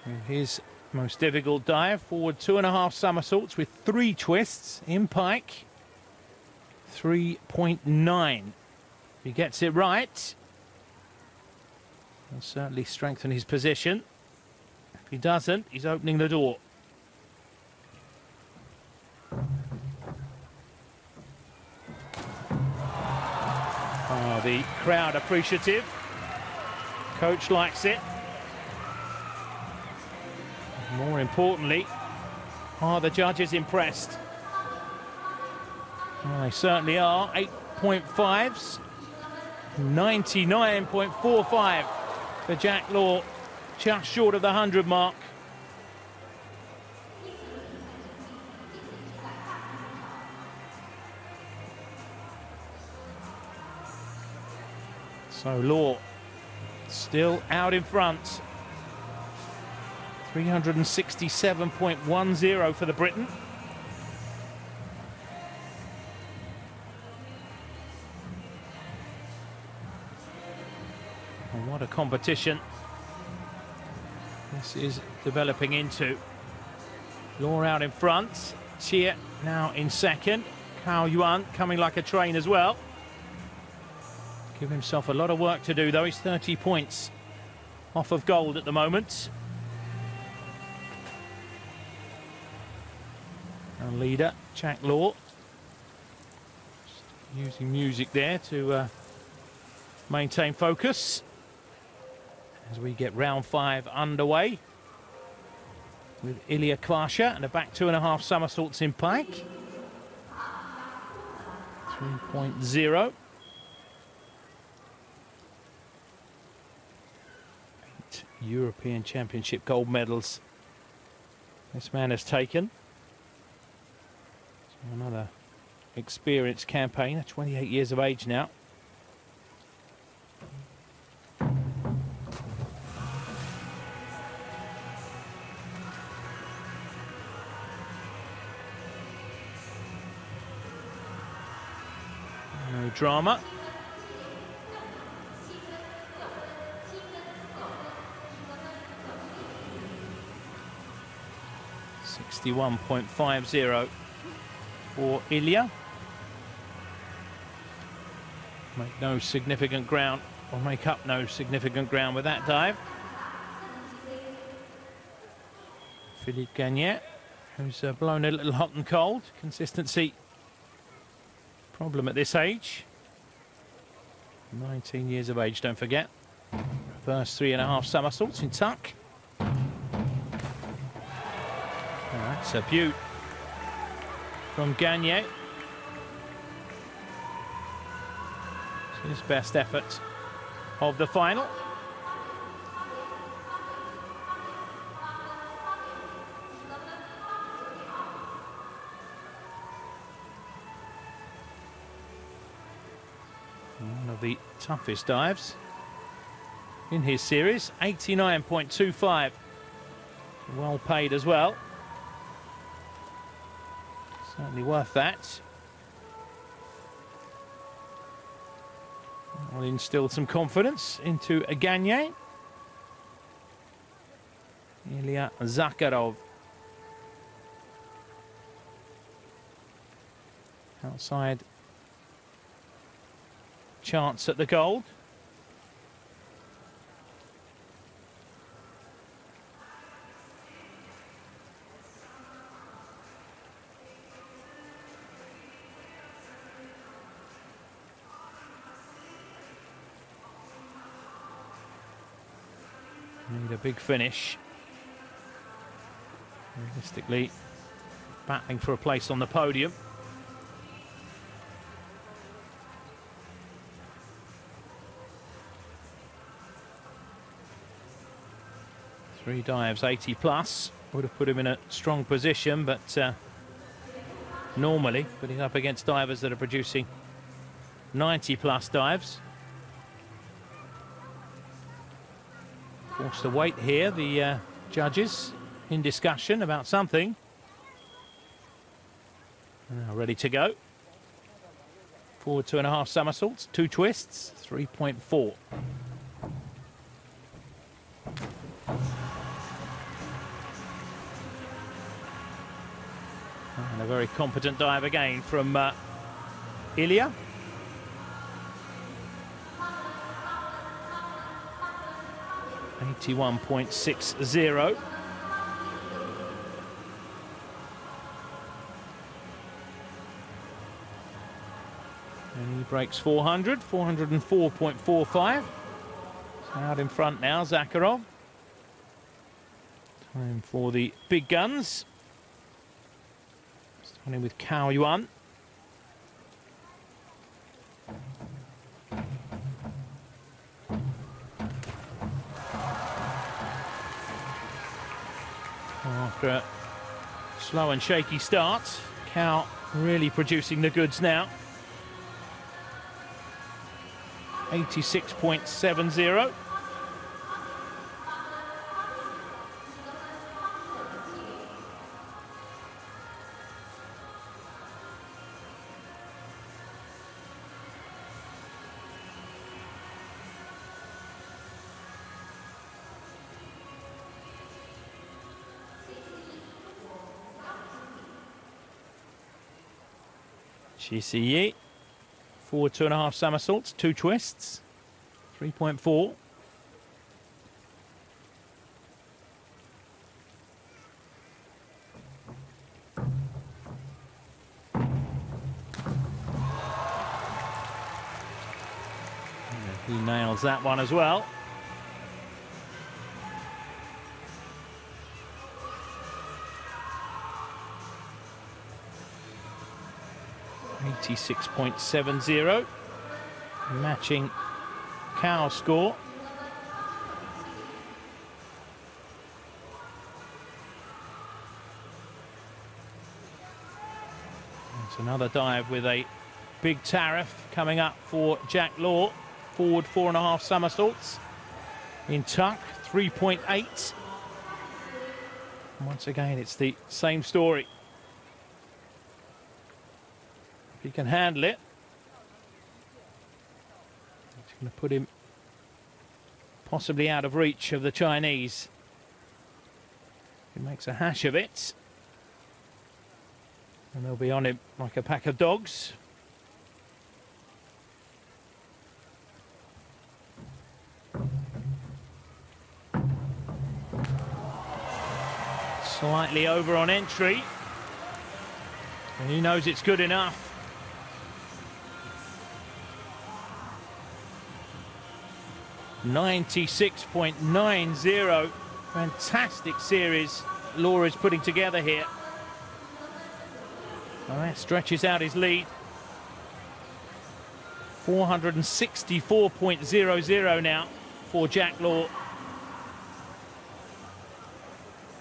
with his most difficult dive, forward 2.5 somersaults with 3 twists in pike. 3.9. If he gets it right, he'll certainly strengthen his position. If he doesn't, he's opening the door. Oh, the crowd appreciative. Coach likes it. More importantly, are the judges impressed? Well, they certainly are. 8.5s. 99.45 for Jack Law, just short of the 100 mark. So Law still out in front. 367.10 for the Briton. And what a competition this is developing into. Law out in front. Xie now in second. Cao Yuan coming like a train as well. Give himself a lot of work to do, though. He's 30 points off of gold at the moment. Our leader, Jack Law, just using music there to maintain focus as we get round 5 underway with Ilya Kvasha and a back 2.5 somersaults in pike. 3.0. 8 European Championship gold medals this man has taken. So another experienced campaigner, 28 years of age now. No drama. .50 for Ilya. Make no significant ground, or make up no significant ground with that dive. Philippe Gagnet, who's blown a little hot and cold. Consistency problem at this age. 19 years of age, don't forget. Reverse 3.5 somersaults in tuck. That's a beaut from Gagnet. It's his best effort of the final. the toughest dives in his series. 89.25. Well paid as well. Certainly worth that. Will instill some confidence into Gagne. Ilya Zakharov. Outside chance at the gold. Need a big finish. Realistically, battling for a place on the podium. Three dives, 80 plus. Would have put him in a strong position, but normally putting up against divers that are producing 90 plus dives. Forced to wait here, the judges in discussion about something. Now ready to go. Forward 2.5 somersaults, 2 twists, 3.4. And a very competent dive again from Ilya. .60. And he breaks 400, 404.45. So out in front now, Zakharov. Time for the big guns. Starting with Cao Yuan. After a slow and shaky start, Cao really producing the goods now. 86.70. Shisiyi, forward 2.5 somersaults, 2 twists, 3.4. He nails that one as well. .70, matching Cao's score. It's another dive with a big tariff coming up for Jack Law. Forward 4.5 somersaults. In tuck, 3.8. Once again, it's the same story. He can handle it. It's going to put him possibly out of reach of the Chinese. He makes a hash of it. And they'll be on him like a pack of dogs. Slightly over on entry. And he knows it's good enough. 96.90. Fantastic series Law is putting together here. Well, that stretches out his lead. 464.00 now for Jack Law.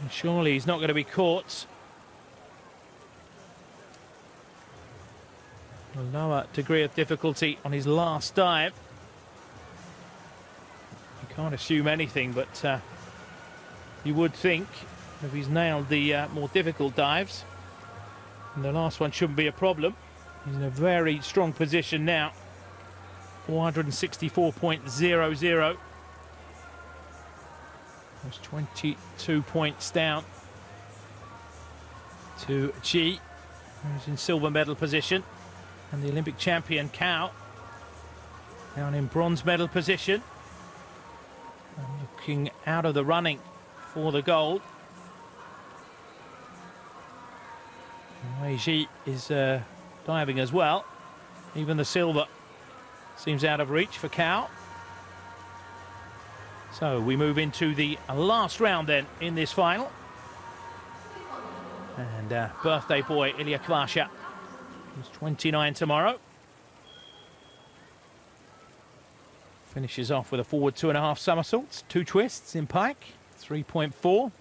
And surely he's not going to be caught. A lower degree of difficulty on his last dive. Can't assume anything, but you would think if he's nailed the more difficult dives, and the last one shouldn't be a problem. He's in a very strong position now. 464.00. That's 22 points down to Chi, who's in silver medal position, and the Olympic champion Cao down in bronze medal position, and looking out of the running for the gold. Wei Ji is diving as well. Even the silver seems out of reach for Cao. So we move into the last round then in this final. And birthday boy Ilya Kvasha, who's 29 tomorrow, finishes off with a forward 2.5 somersaults, 2 twists in pike, 3.4.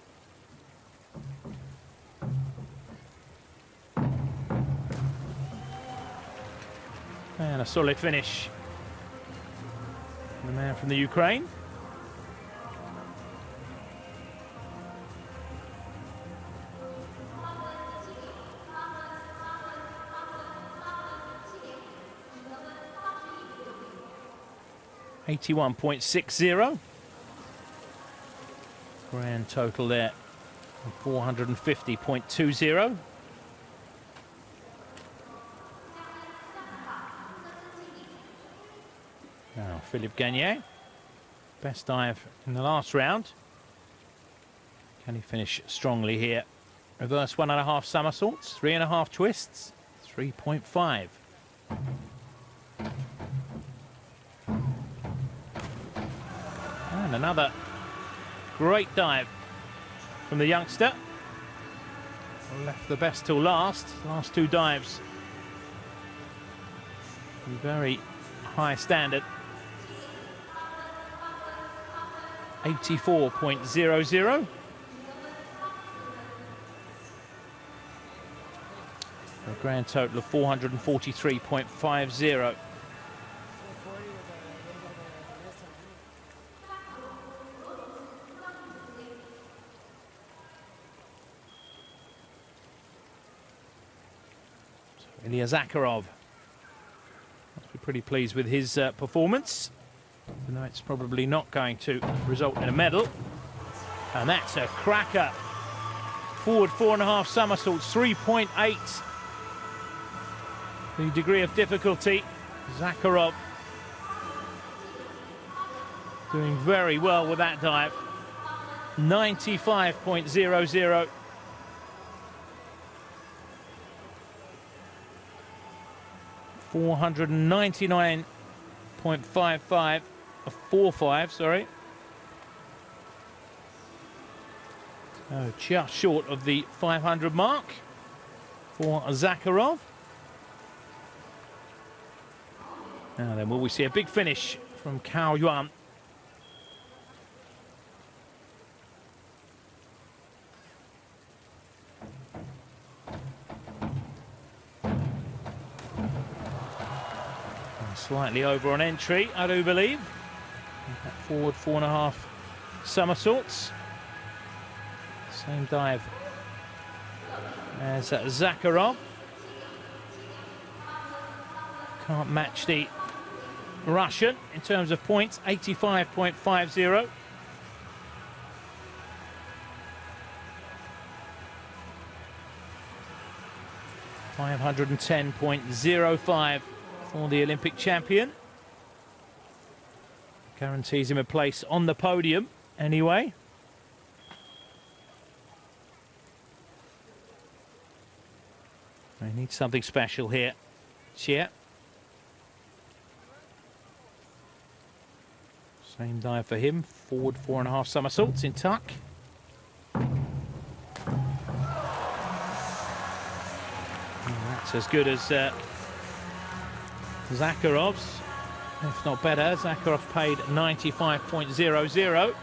And a solid finish. The man from the Ukraine. .60. Grand total there, 450.20. Now, Philippe Gagné, best dive in the last round. Can he finish strongly here? Reverse 1.5 somersaults, 3.5 twists, 3.5. And another great dive from the youngster. Left the best till last. Last 2 dives, very high standard. 84.00. A grand total of 443.50. Ilya Zakharov must be pretty pleased with his performance. No, it's probably not going to result in a medal. And that's a cracker. Forward 4.5 somersaults, 3.8. The degree of difficulty, Zakharov doing very well with that dive. 95.00. .499.55. A 4.5, sorry. Oh, just short of the 500 mark for Zakharov. Now then, will we see a big finish from Cao Yuan? Slightly over on entry, I do believe. Forward 4.5 somersaults. Same dive as Zakharov. Can't match the Russian in terms of points, 85.50. .510.05 for the Olympic champion. Guarantees him a place on the podium anyway. He needs something special here. Xie. Same dive for him. Forward 4.5 somersaults in tuck. And that's as good as Zakharov's, if not better. Zakharov paid 95.00.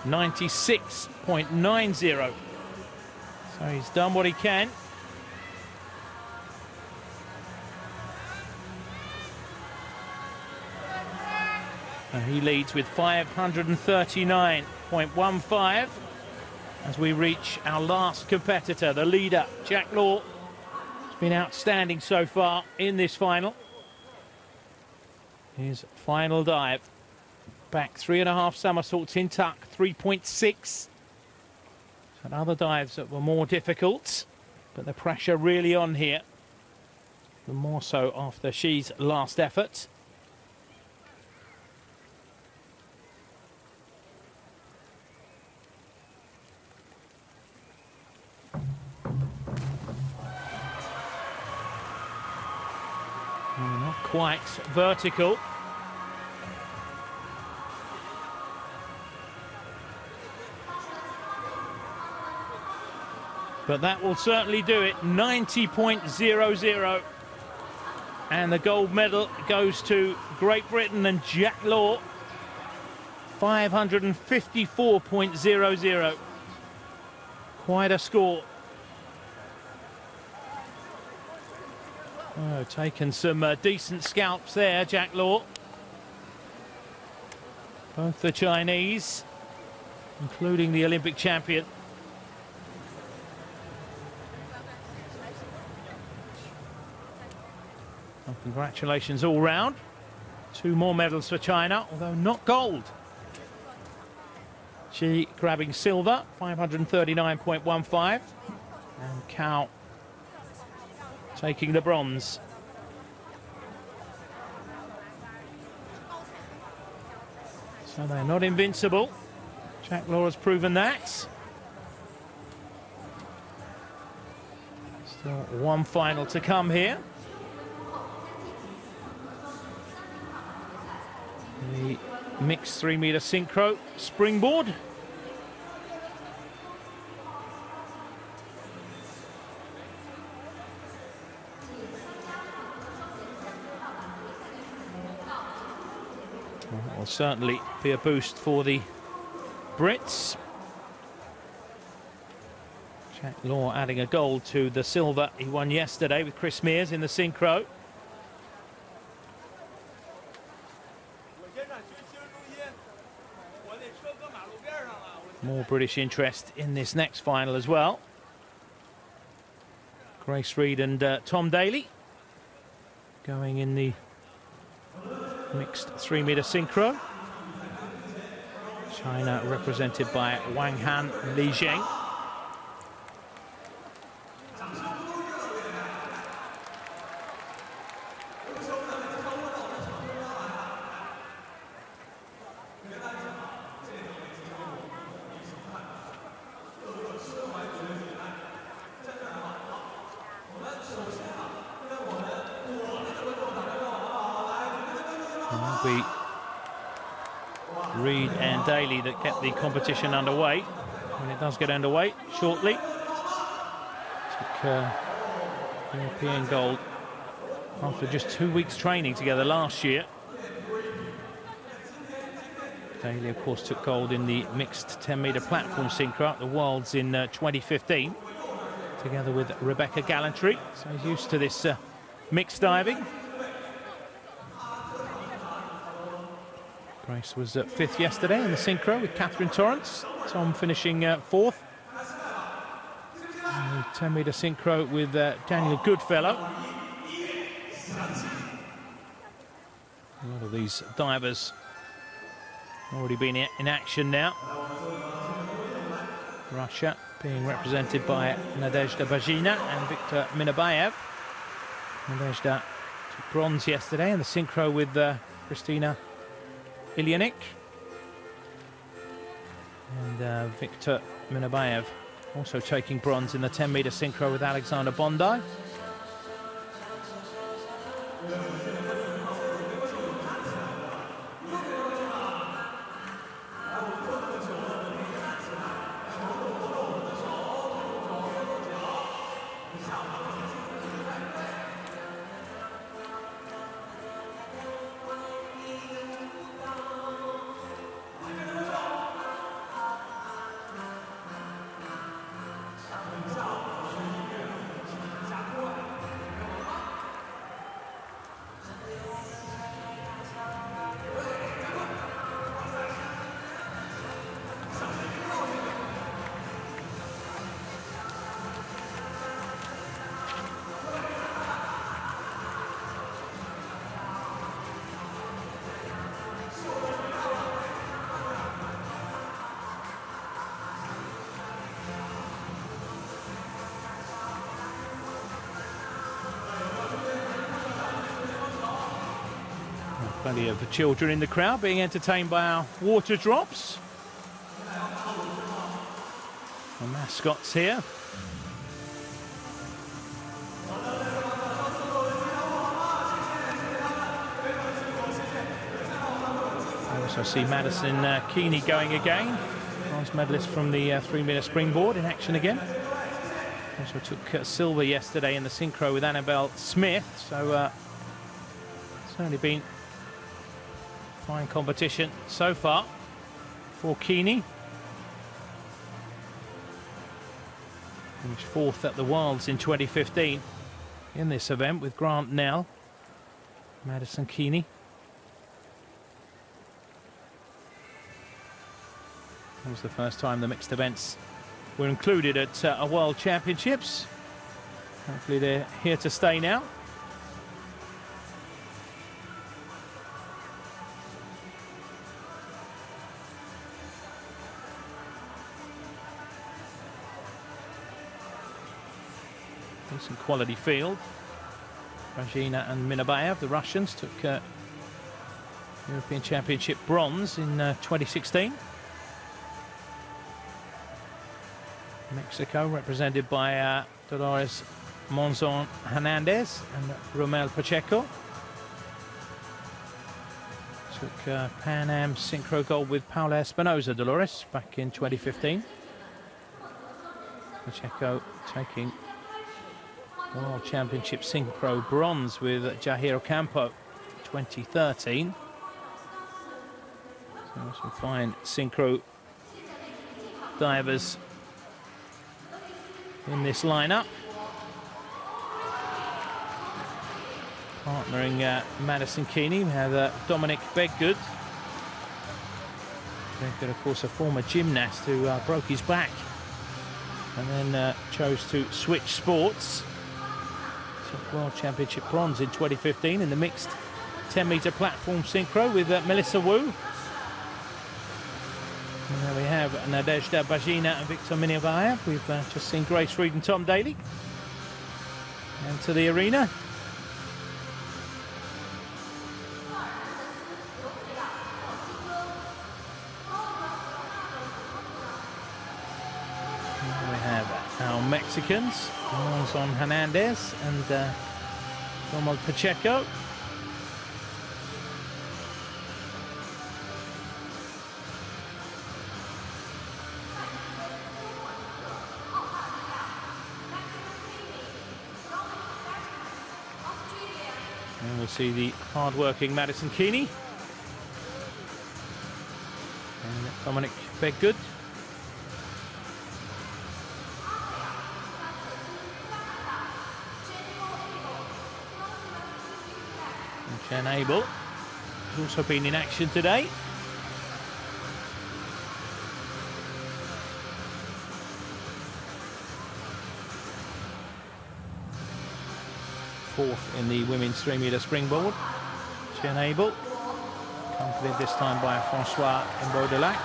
96.90. So he's done what he can. So he leads with 539.15 as we reach our last competitor, the leader, Jack Law. He's been outstanding so far in this final. His final dive. Back 3.5 somersaults in tuck, 3.6. And other dives that were more difficult, but the pressure really on here. The more so after she's last effort. Not quite vertical. But that will certainly do it, 90.00. And the gold medal goes to Great Britain and Jack Law, 554.00. Quite a score. Oh, taken some decent scalps there, Jack Law. Both the Chinese, including the Olympic champion. Well, congratulations all round. 2 more medals for China, although not gold. She grabbing silver, 539.15. And Cao taking the bronze. So they're not invincible. Jack Law has proven that. Still one final to come here. The mixed 3-meter synchro springboard. Well, that will certainly be a boost for the Brits. Jack Law adding a gold to the silver he won yesterday with Chris Mears in the synchro. More British interest in this next final as well. Grace Reed and Tom Daley going in the mixed 3-meter synchro. China represented by Wang Han, Li Zheng. Be Reed and Daley that kept the competition underway. When it does get underway shortly. Took European gold after just 2 weeks training together last year. Daley, of course, took gold in the mixed 10-meter platform synchro at the Worlds in 2015, together with Rebecca Gallantry. So he's used to this mixed diving. Grace was 5th yesterday in the synchro with Catherine Torrance. Tom finishing 4th. 10-meter synchro with Daniel Goodfellow. A lot of these divers already been in action now. Russia being represented by Nadezhda Bajina and Viktor Minabayev. Nadezhda took bronze yesterday in the synchro with Kristina Ilyanik. And Viktor Minabayev also taking bronze in the 10-meter synchro with Alexander Bondi. Plenty of children in the crowd being entertained by our water drops. The mascots here. I also see Madison Keeney going again. Bronze medalist from the 3-meter springboard in action again. Also took silver yesterday in the synchro with Annabelle Smith. So certainly been fine competition so far for Keeney. Finished fourth at the Worlds in 2015 in this event with Grant Nell. Madison Keeney. It was the first time the mixed events were included at a World Championships. Hopefully they're here to stay now. Decent quality field. Rajina and Minabayev, the Russians, took European Championship bronze in 2016. Mexico, represented by Dolores Monzon Hernandez and Romel Pacheco. Took Pan Am Synchro gold with Paula Espinosa, Dolores, back in 2015. Pacheco taking World Championship Synchro bronze with Jahir Ocampo 2013. So some fine Synchro divers in this lineup. Partnering Madison Keeney, we have Dominic Bedgood. Bedgood, of course, a former gymnast who broke his back and then chose to switch sports. Took World Championship bronze in 2015 in the mixed 10-meter platform synchro with Melissa Wu. And there we have Nadezhda Bajina and Victor Minavayev. We've just seen Grace Reed and Tom Daley enter the arena. And we have our Mexicans, Monzon Hernandez and Romel Pacheco. And we'll see the hard-working Madison Keeney and Dominic Bedgood. And Chen Abel has also been in action today. Fourth in the women's 3-meter springboard. Chen Abel, accompanied this time by Francois Mbaudelac.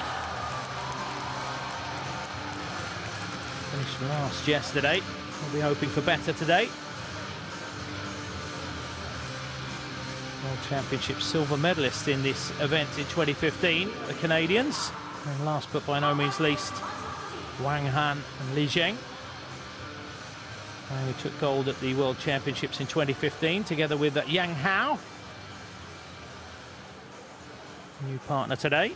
Finished last yesterday. We'll be hoping for better today. World Championship silver medalist in this event in 2015, the Canadians. And last but by no means least, Wang Han and Li Zheng. And we took gold at the World Championships in 2015 together with Yang Hao. New partner today.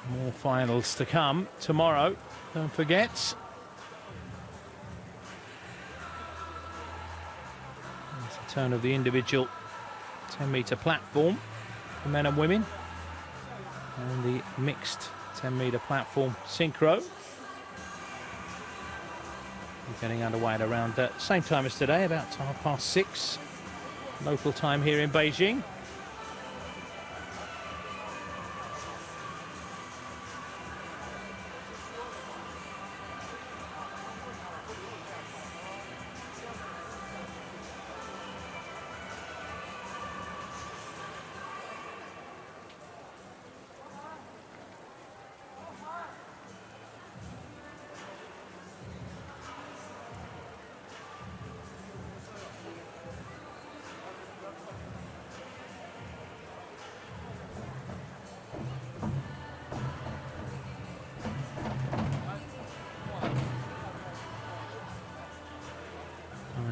More finals to come tomorrow, don't forget. It's the turn of the individual 10-meter platform for men and women, and the mixed 10-meter platform synchro. We're getting underway at around the same time as today, about 6:30 local time here in Beijing.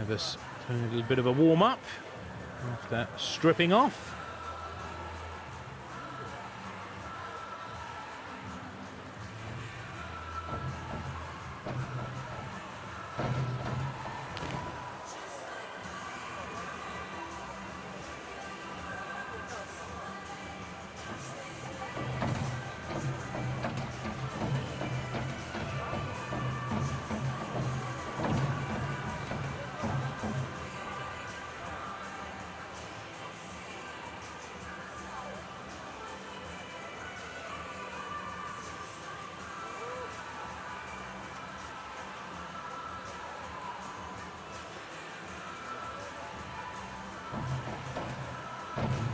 Have us doing a little bit of a warm-up after stripping off.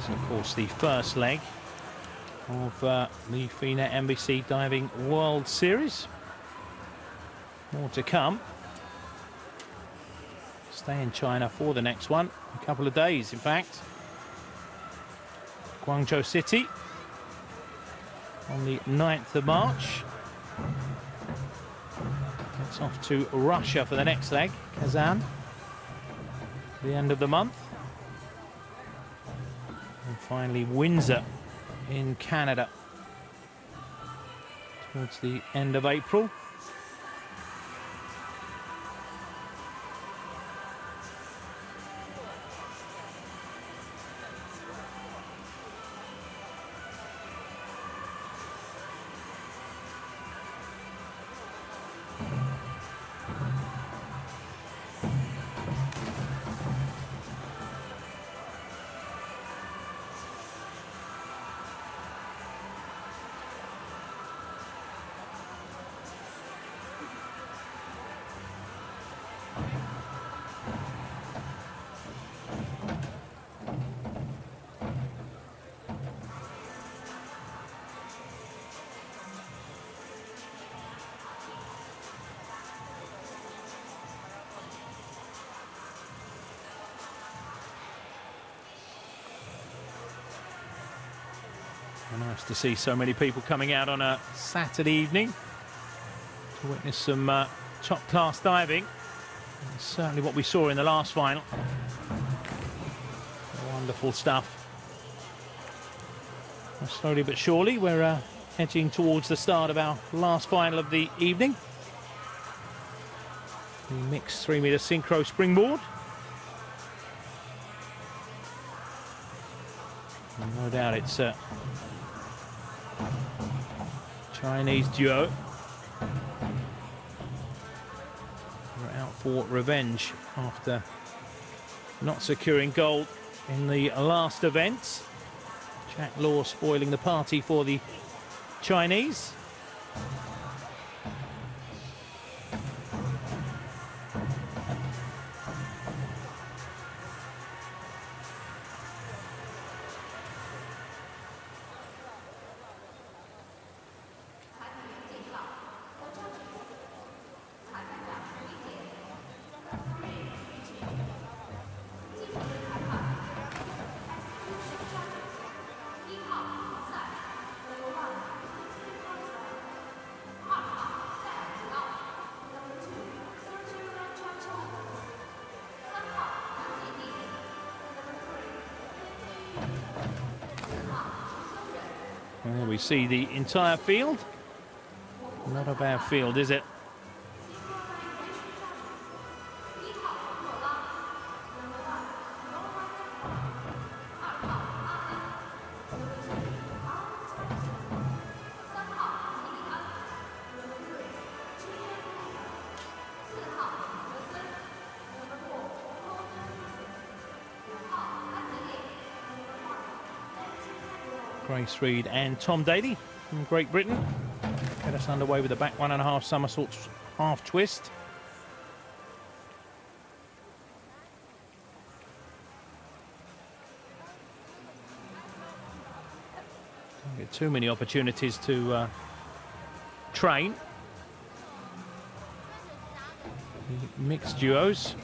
Of course, the first leg of the FINA Diving World Series. More to come. Stay in China for the next one. A couple of days, in fact. Guangzhou City on the 9th of March. Gets off to Russia for the next leg, Kazan, the end of the month. And finally, Windsor in Canada towards the end of April. Nice to see so many people coming out on a Saturday evening to witness some top-class diving. That's certainly what we saw in the last final. Wonderful stuff. Well, slowly but surely, we're edging towards the start of our last final of the evening. The mixed 3-meter synchro springboard. And no doubt it's Chinese duo. We're out for revenge after not securing gold in the last event. Jack Law spoiling the party for the Chinese. Well, we see the entire field. Not a bad field, is it? Grace Reed and Tom Daley from Great Britain get us underway with the back 1.5 somersaults, half twist. Don't get too many opportunities to train. The mixed duos.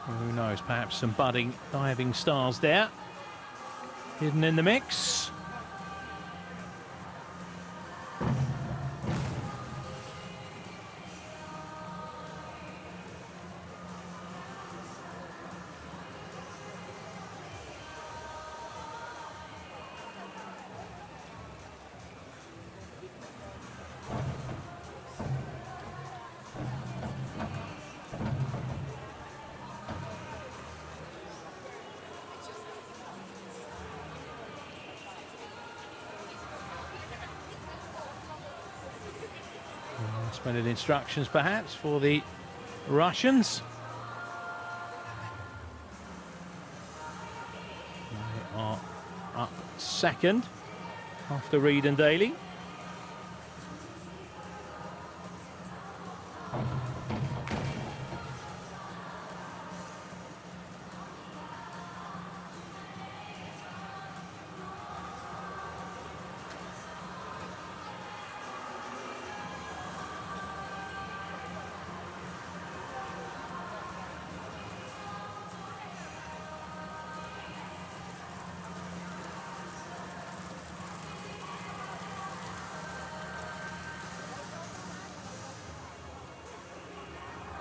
Who knows, perhaps some budding diving stars there, hidden in the mix. Suspended instructions perhaps for the Russians. They are up second after Reed and Daley.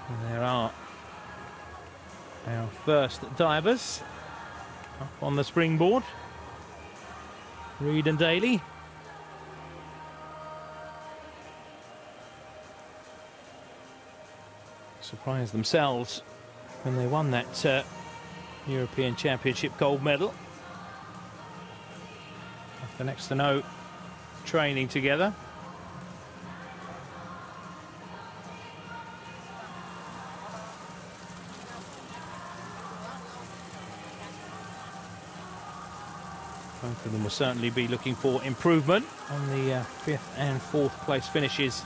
And there are our first divers up on the springboard. Reed and Daley. Surprised themselves when they won that European Championship gold medal. After next to no training together. Both of them will certainly be looking for improvement on the 5th and 4th place finishes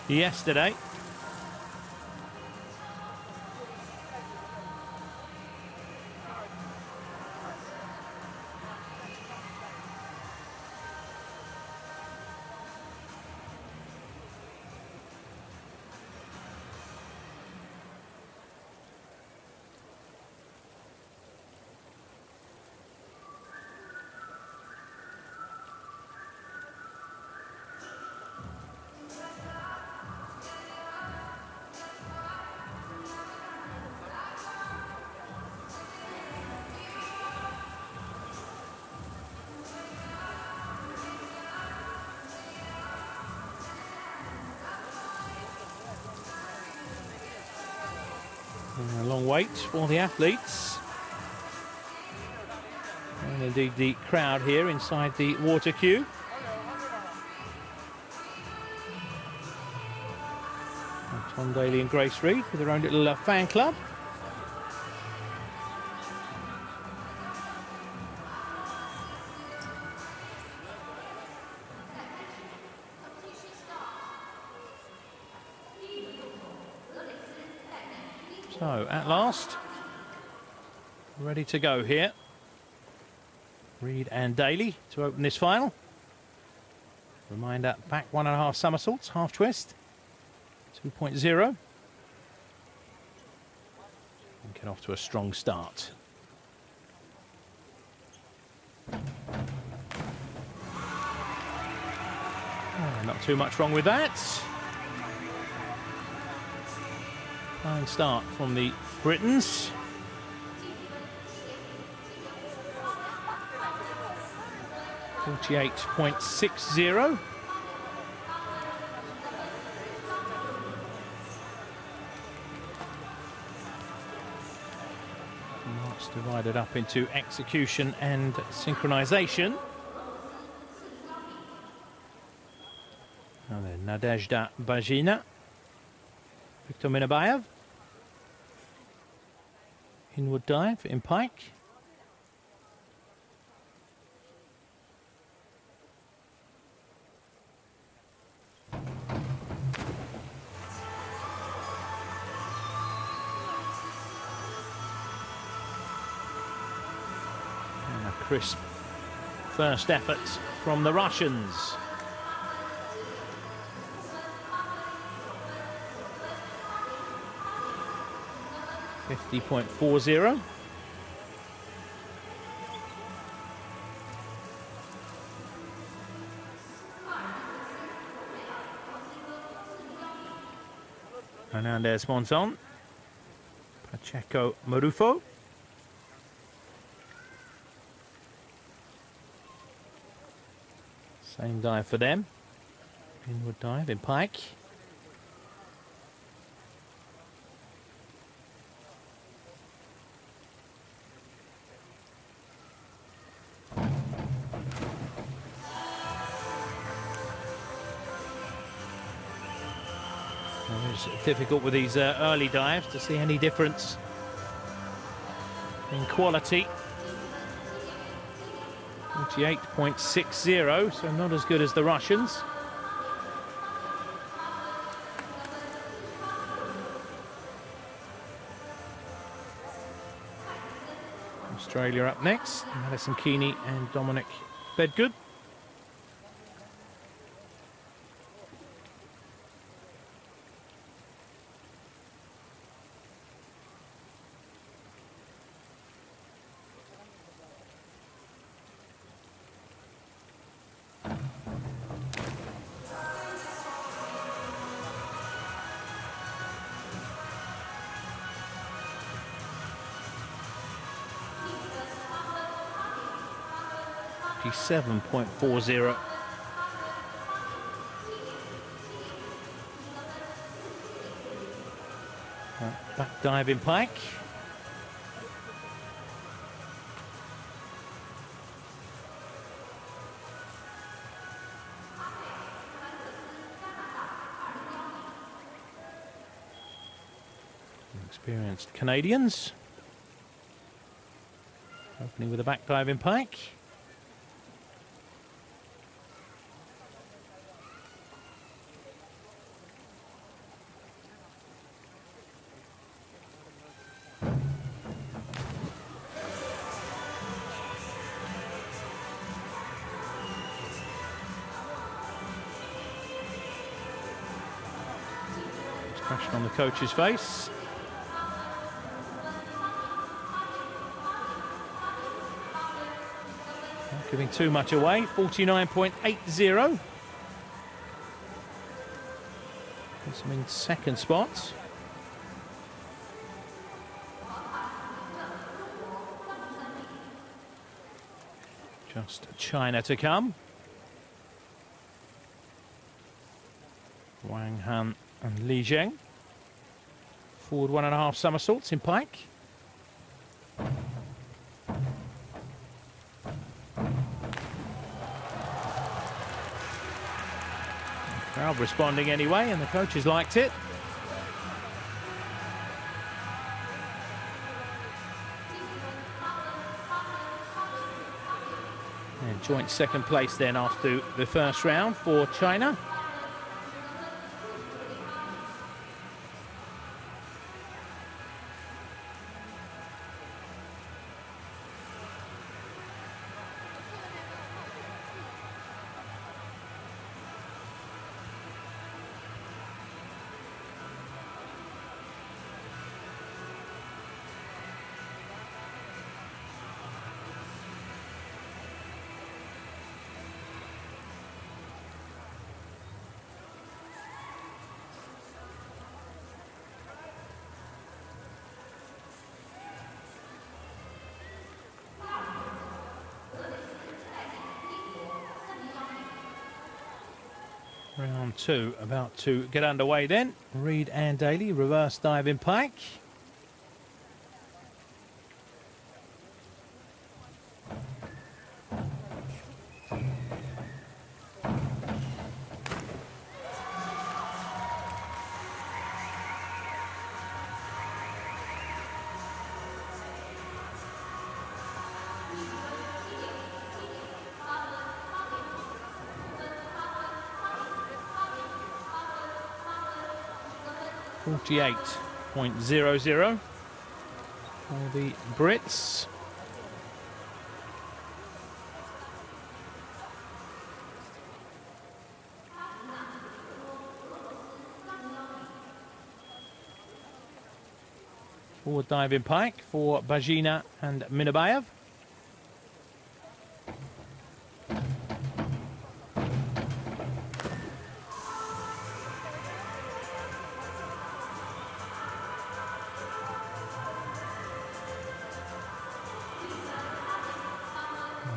yesterday. A long wait for the athletes, and indeed the crowd here inside the water queue. And Tom Daley and Grace Reed with their own little fan club. So, at last, ready to go here. Reed and Daley to open this final. Reminder, back 1.5 somersaults, half twist, 2.0. And get off to a strong start. Oh, not too much wrong with that. Fine start from the Britons. .60. Marks divided up into execution and synchronization. Now then, Nadezhda Bajina. Viktor Minabayev. Inward dive in pike. And a crisp first effort from the Russians. 50.40. Hernandez Monzon. Pacheco Marufo. Same dive for them. Inward dive in pike. It's difficult with these early dives to see any difference in quality. 48.60, so not as good as the Russians. Australia up next. Madison Keeney and Dominic Bedgood. .40. Back dive in pike. Experienced Canadians. Opening with a back dive in pike. Expression on the coach's face. Not giving too much away. 49.80. Puts him in second spots. Just China to come. Wang Han and Li Zheng. Forward 1.5 somersaults in pike. Crowd responding anyway, and the coaches liked it. And joint second place then after the first round for China. Round two about to get underway then. Reed and Daley, reverse dive in pike. .00 for the Brits. Forward dive in pike for Bajina and Minabayev.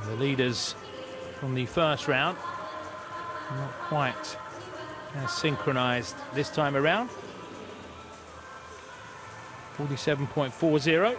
The leaders from the first round, not quite as synchronized this time around. 47.40.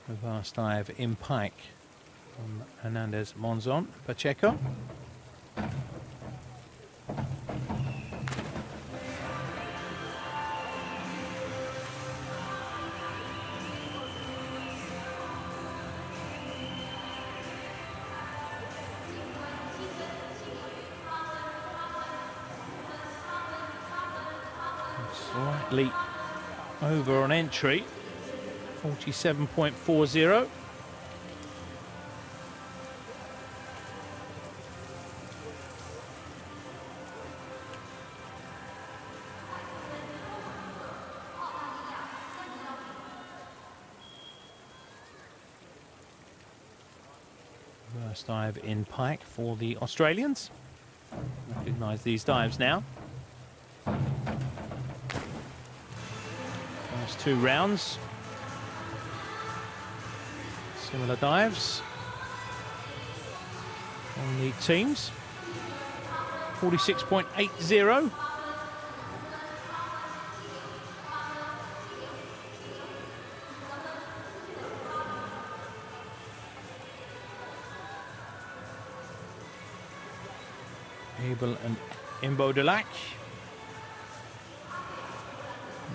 Reverse dive in pike from Hernandez Monzon Pacheco. Slightly over on entry, 47.40. Reverse dive in pike for the Australians. Recognise these dives now. First 2 rounds. Similar dives on the teams. 46.80. Abel and Imbo Delac.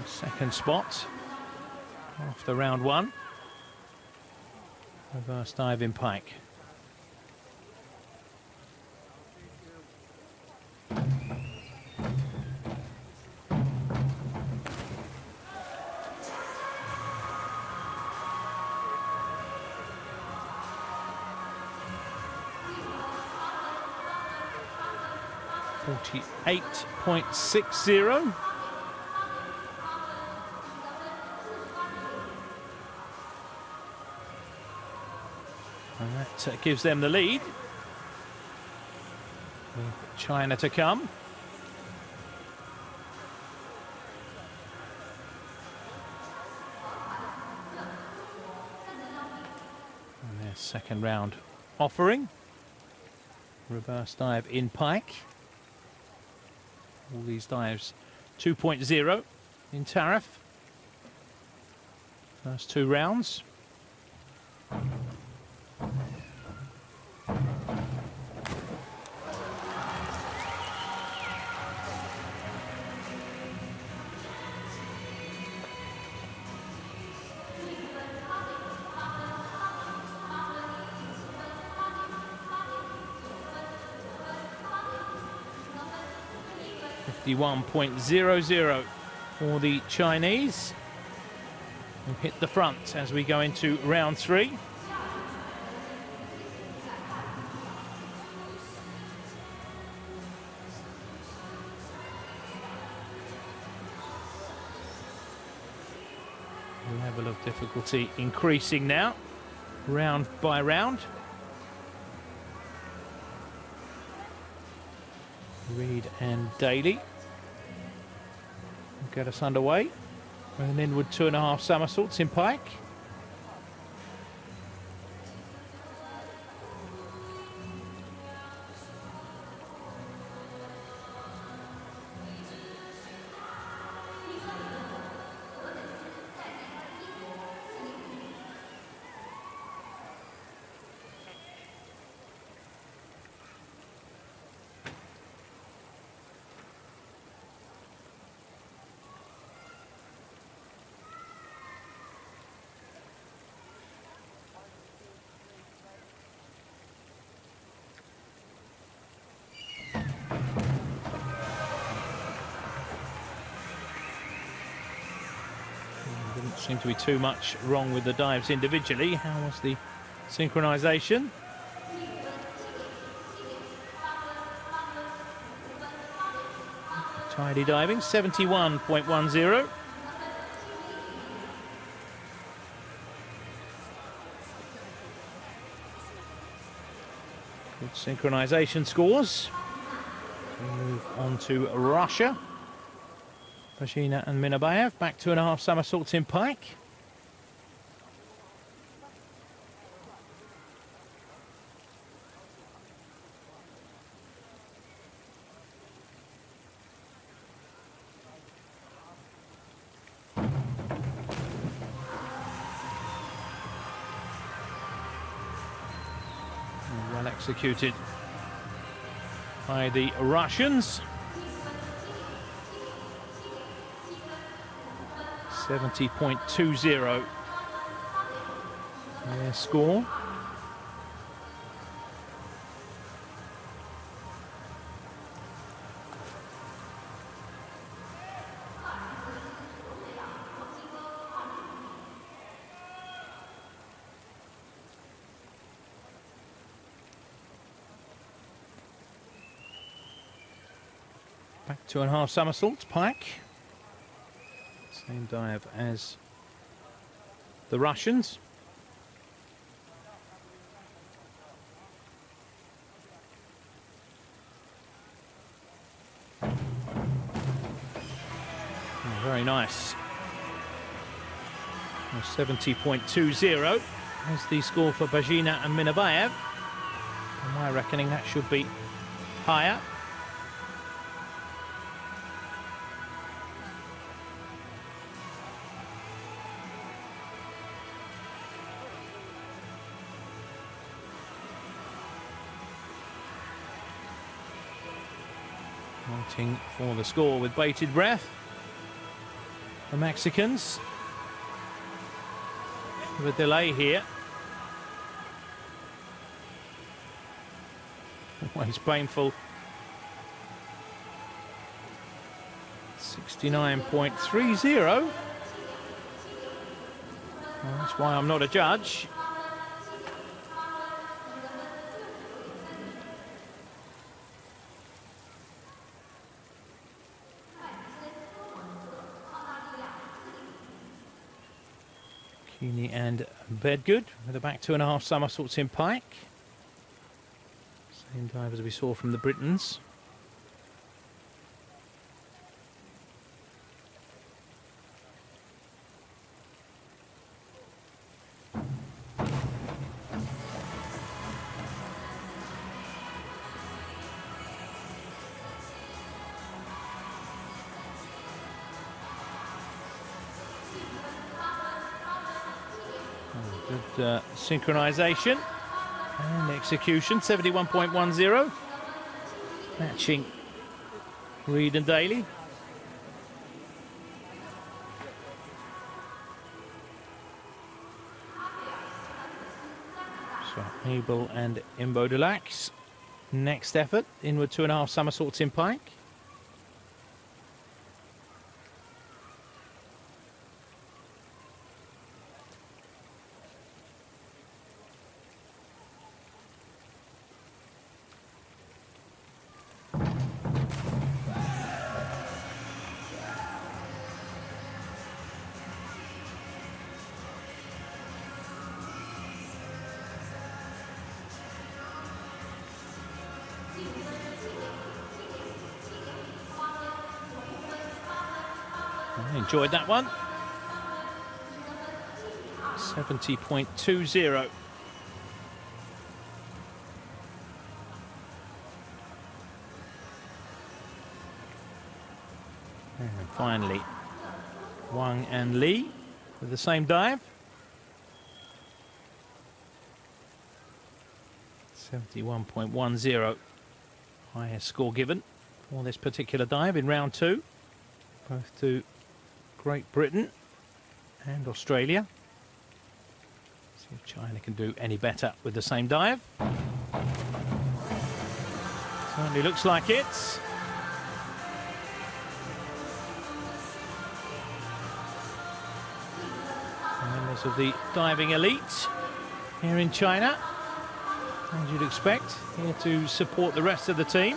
Second spot after round 1. Reverse dive in pike. .60. And that gives them the lead. With China to come. And their second round offering. Reverse dive in pike. All these dives 2.0 in tariff. First 2 rounds. .00 for the Chinese. We've hit the front as we go into round 3. The level of difficulty increasing now, round by round. Reed and Daley get us underway with an inward 2.5 somersaults in pike. Didn't seem to be too much wrong with the dives individually. How was the synchronization? Tidy diving, 71.10. Good synchronization scores. We move on to Russia. Bajina and Minabayev, back 2.5 somersaults in pike. Well executed by the Russians. 70.20 their score. Back 2.5 somersaults, pike. Same dive as the Russians. Oh, very nice. 70.20 is the score for Bajina and Minabayev. On my reckoning, that should be higher. Waiting for the score with bated breath. The Mexicans with a delay here. Always painful. 69.30. Well, that's why I'm not a judge. Keeney and Bedgood with a back 2.5 somersaults in pike. Same dive as we saw from the Britons. Good synchronization and execution, 71.10, matching Reed and Daley. So Abel and Imbodelax, next effort, inward 2.5 somersaults in pike. I enjoyed that one. 70.20. And finally, Wang and Lee with the same dive. 71.10. Highest score given for this particular dive in round 2. Both to Great Britain and Australia. See if China can do any better with the same dive. Certainly looks like it. Members of the diving elite here in China, as you'd expect, here to support the rest of the team.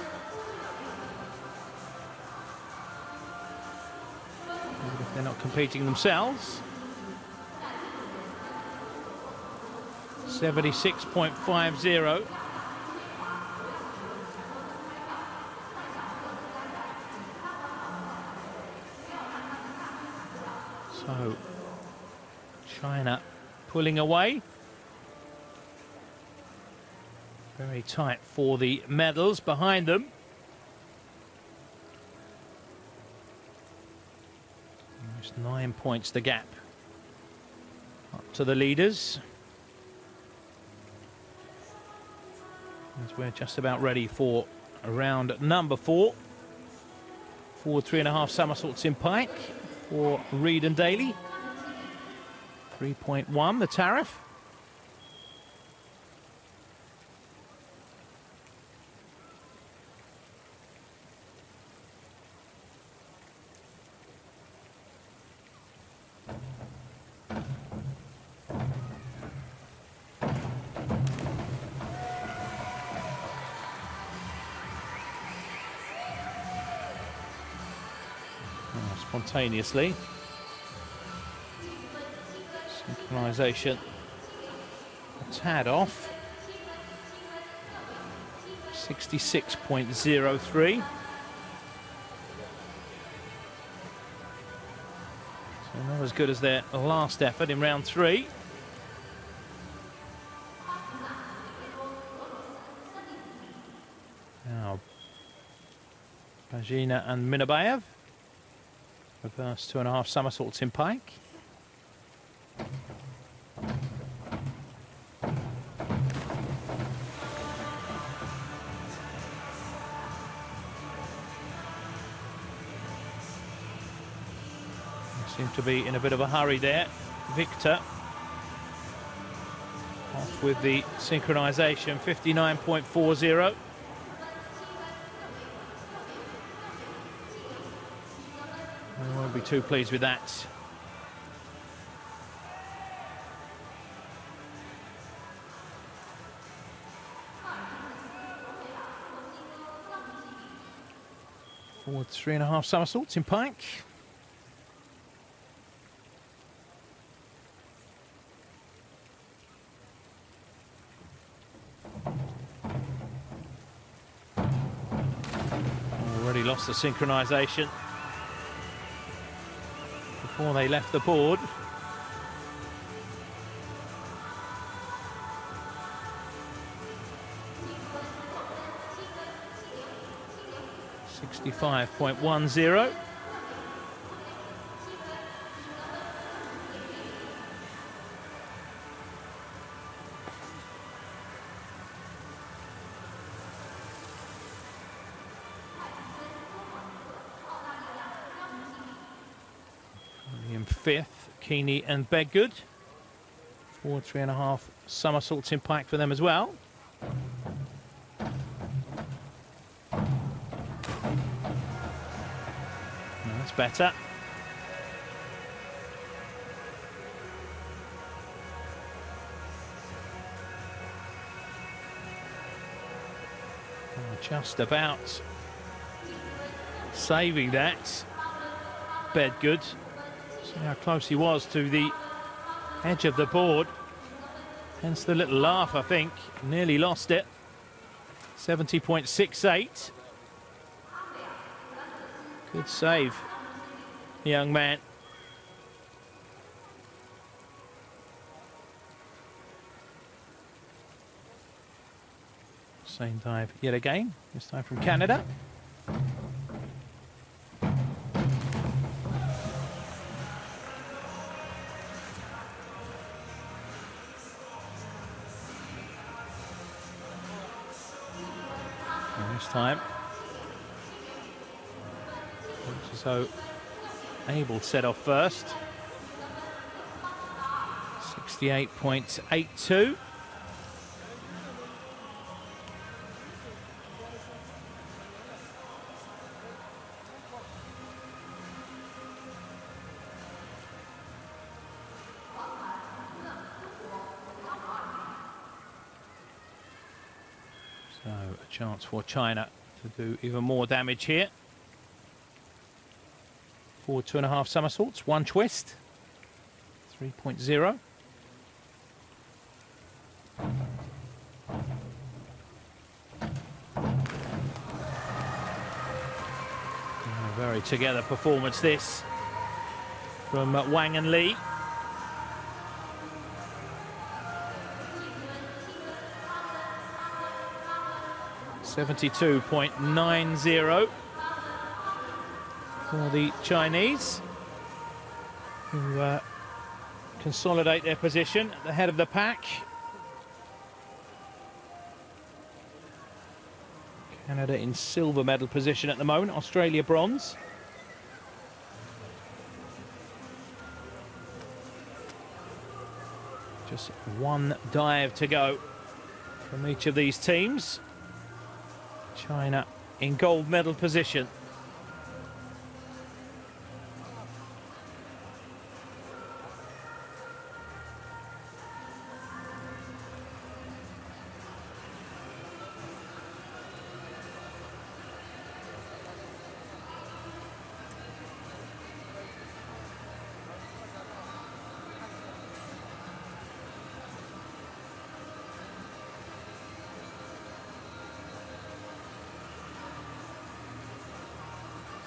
Even if they're not competing themselves. 76.50. So, China pulling away. Very tight for the medals behind them. Just 9 points the gap up to the leaders. As we're just about ready for round number 4. Forward 3.5 somersaults in pike for Reed and Daley. 3.1 the tariff. Spontaneously. Synchronization a tad off. 66.03. So not as good as their last effort in round 3. Now, Bajina and Minabayev. Reverse 2.5 somersaults in pike. They seem to be in a bit of a hurry there. Victor off with the synchronization, 59.40. I won't be too pleased with that. Forward 3.5 somersaults in pike. Already lost the synchronization before they left the board. .10. In 5th, Keeney and Bedgood. Forward 3.5 somersaults in pike for them as well. That's better. Just about saving that. Bedgood. See how close he was to the edge of the board. Hence the little laugh, I think. Nearly lost it. 70.68. Good save, young man. Same dive yet again, this time from Canada. And this time, so Abel set off first. 68.82. So a chance for China to do even more damage here. Forward 2.5 somersaults, 1 twist, 3.0. A very together performance this from Wang and Lee. .90 for the Chinese, who consolidate their position at the head of the pack. Canada in silver medal position at the moment, Australia bronze. Just one dive to go from each of these teams. China in gold medal position.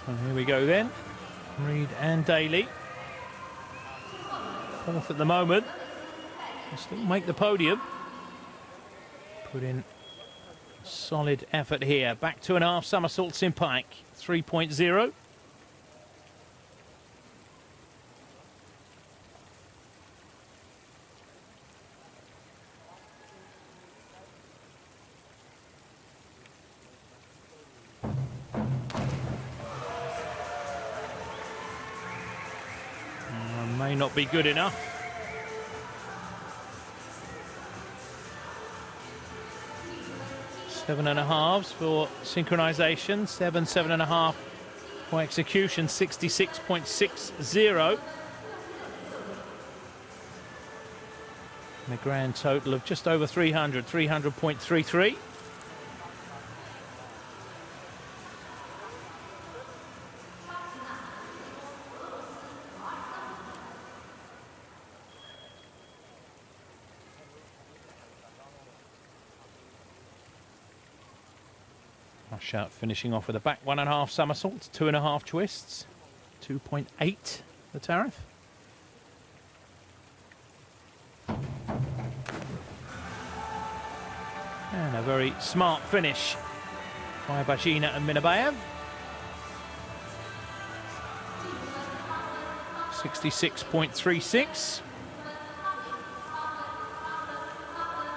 So here we go then, Reid and Daley. Fourth at the moment. They still make the podium. Put in solid effort here. Back 2.5 somersaults in pike, 3.0. May not be good enough. Seven and a halves for synchronization, 7.5 for execution, 66.60. And a grand total of just over 300, 300.33. Rush finishing off with a back 1.5 somersaults, 2.5 twists, 2.8 the tariff. And a very smart finish by Bajina and Minabayev. 66.36.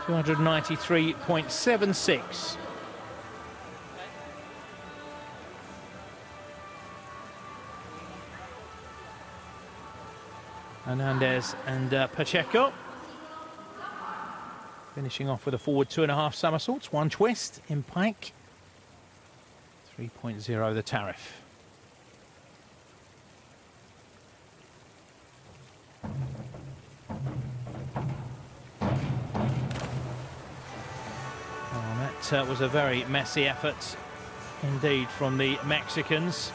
293.76. Hernandez and Pacheco finishing off with a forward 2.5 somersaults, 1 twist in pike, 3.0 the tariff. That was a very messy effort indeed from the Mexicans.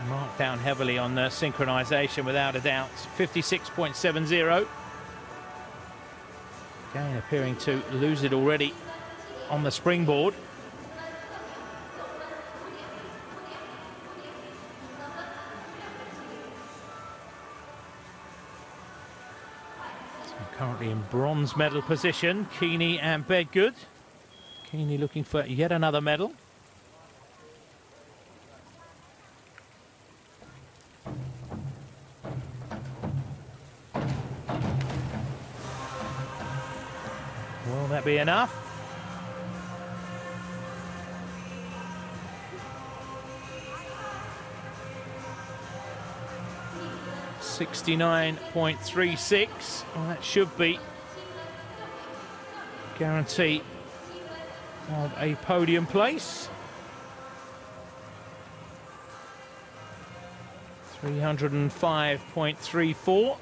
Marked down heavily on the synchronization without a doubt. 56.70. Again appearing to lose it already on the springboard. So currently in bronze medal position, Keeney and Bedgood. Keeney looking for yet another medal. Will that be enough? .36. Well, that should be guarantee of a podium place. 305.34.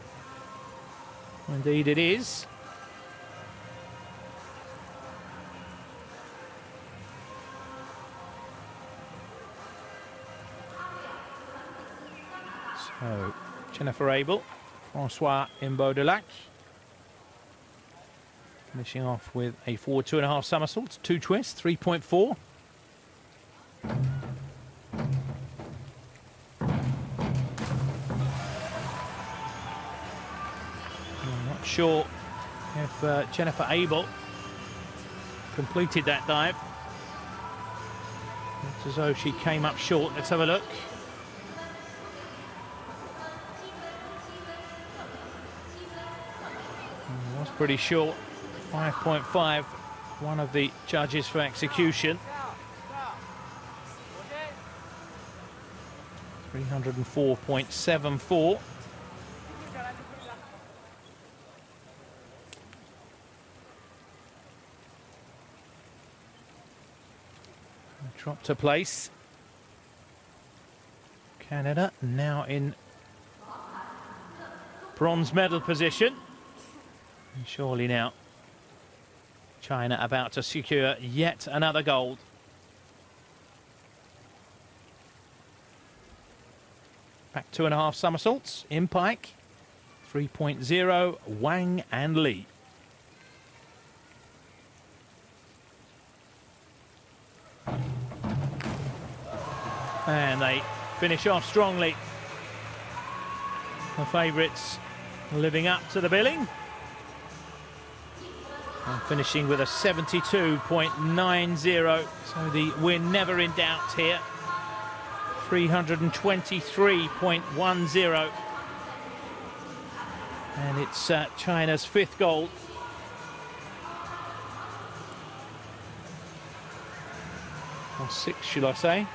Indeed it is. So, Jennifer Abel, Francois Imbaudelac. Finishing off with a forward 2.5 somersaults, 2 twists, 3.4. I'm not sure if Jennifer Abel completed that dive. Looks as though she came up short. Let's have a look. Was pretty short. 5.5, one of the judges for execution. 304.74. Drop to place. Canada now in bronze medal position. And surely now China about to secure yet another gold. Back 2.5 somersaults in pike. 3.0 Wang and Lee. And they finish off strongly. The favourites living up to the billing. And finishing with a 72.90. So the win never in doubt here. 323.10. And it's China's 5th gold. Or 6th, should I say.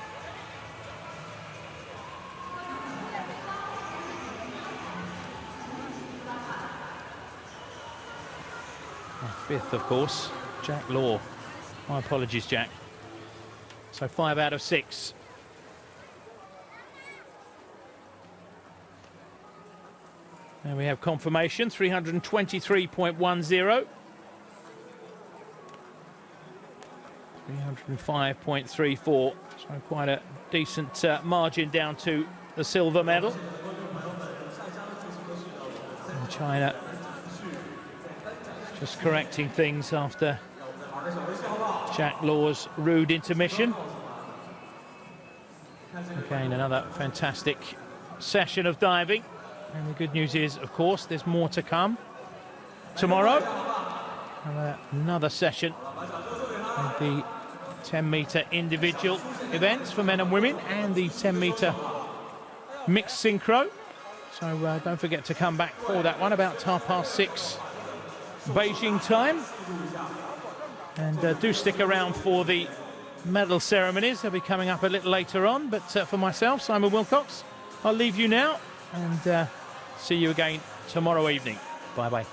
And 5th, of course, Jack Law. My apologies, Jack. So 5 out of 6. And we have confirmation, 323.10. 305.34. So quite a decent margin down to the silver medal. And China just correcting things after Jack Law's rude intermission. Again, another fantastic session of diving. And the good news is, of course, there's more to come. Tomorrow, another session of the 10-metre individual events for men and women and the 10-metre mixed synchro. So don't forget to come back for that one about 6:30 Beijing time. And do stick around for the medal ceremonies. They'll be coming up a little later on. But for myself, Simon Wilcox, I'll leave you now and see you again tomorrow evening. Bye-bye.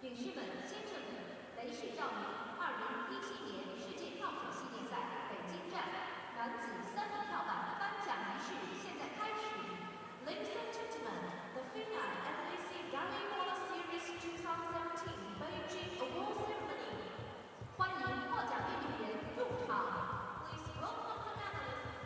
女士们、先生们，雷士照明2017年世界跳水系列赛北京站男子3米跳板颁奖仪式现在开始。Ladies and gentlemen, the FINA Diving World Series 2017 Beijing Award Ceremony. 欢迎获奖运动员入场。Please welcome the medalists.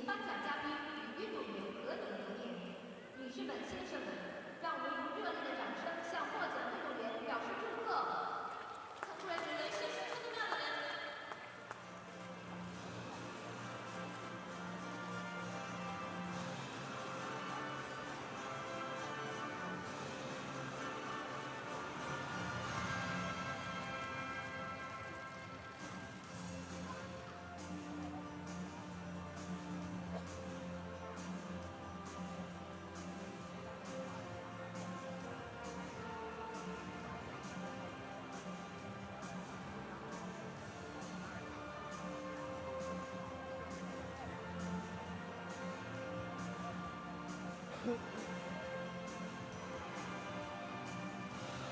颁奖嘉宾与运动员合影留念。女士们、先生们，让我们用热烈的掌声向获奖运动员表示祝贺。Congratulations to the Netherlands!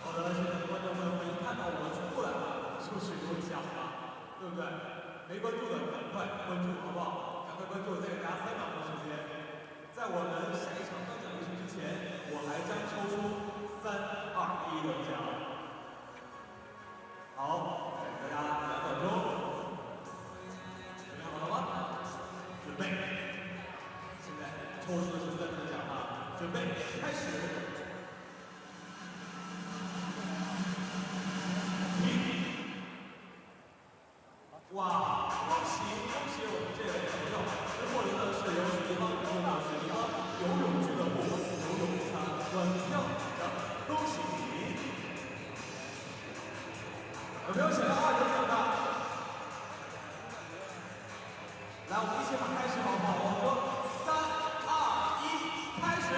好的，现在观众朋友们一看到我们出来了，是不是有想法，对不对？没关注的赶快关注，好不好？赶快关注，再给大家3秒钟时间。在我们下一场颁奖仪式之前，我还将抽出3、2、1的奖。好，再给大家2秒钟。准备好了吗？准备。现在抽出的是3等奖啊，准备开始。 哇！恭喜我们这位朋友，获得的是由水立方提供的水立方游泳俱乐部游泳参观票奖，恭喜你！有没有想要2等奖的？来，我们一起把开始好不好？我们说3、2、1，开始！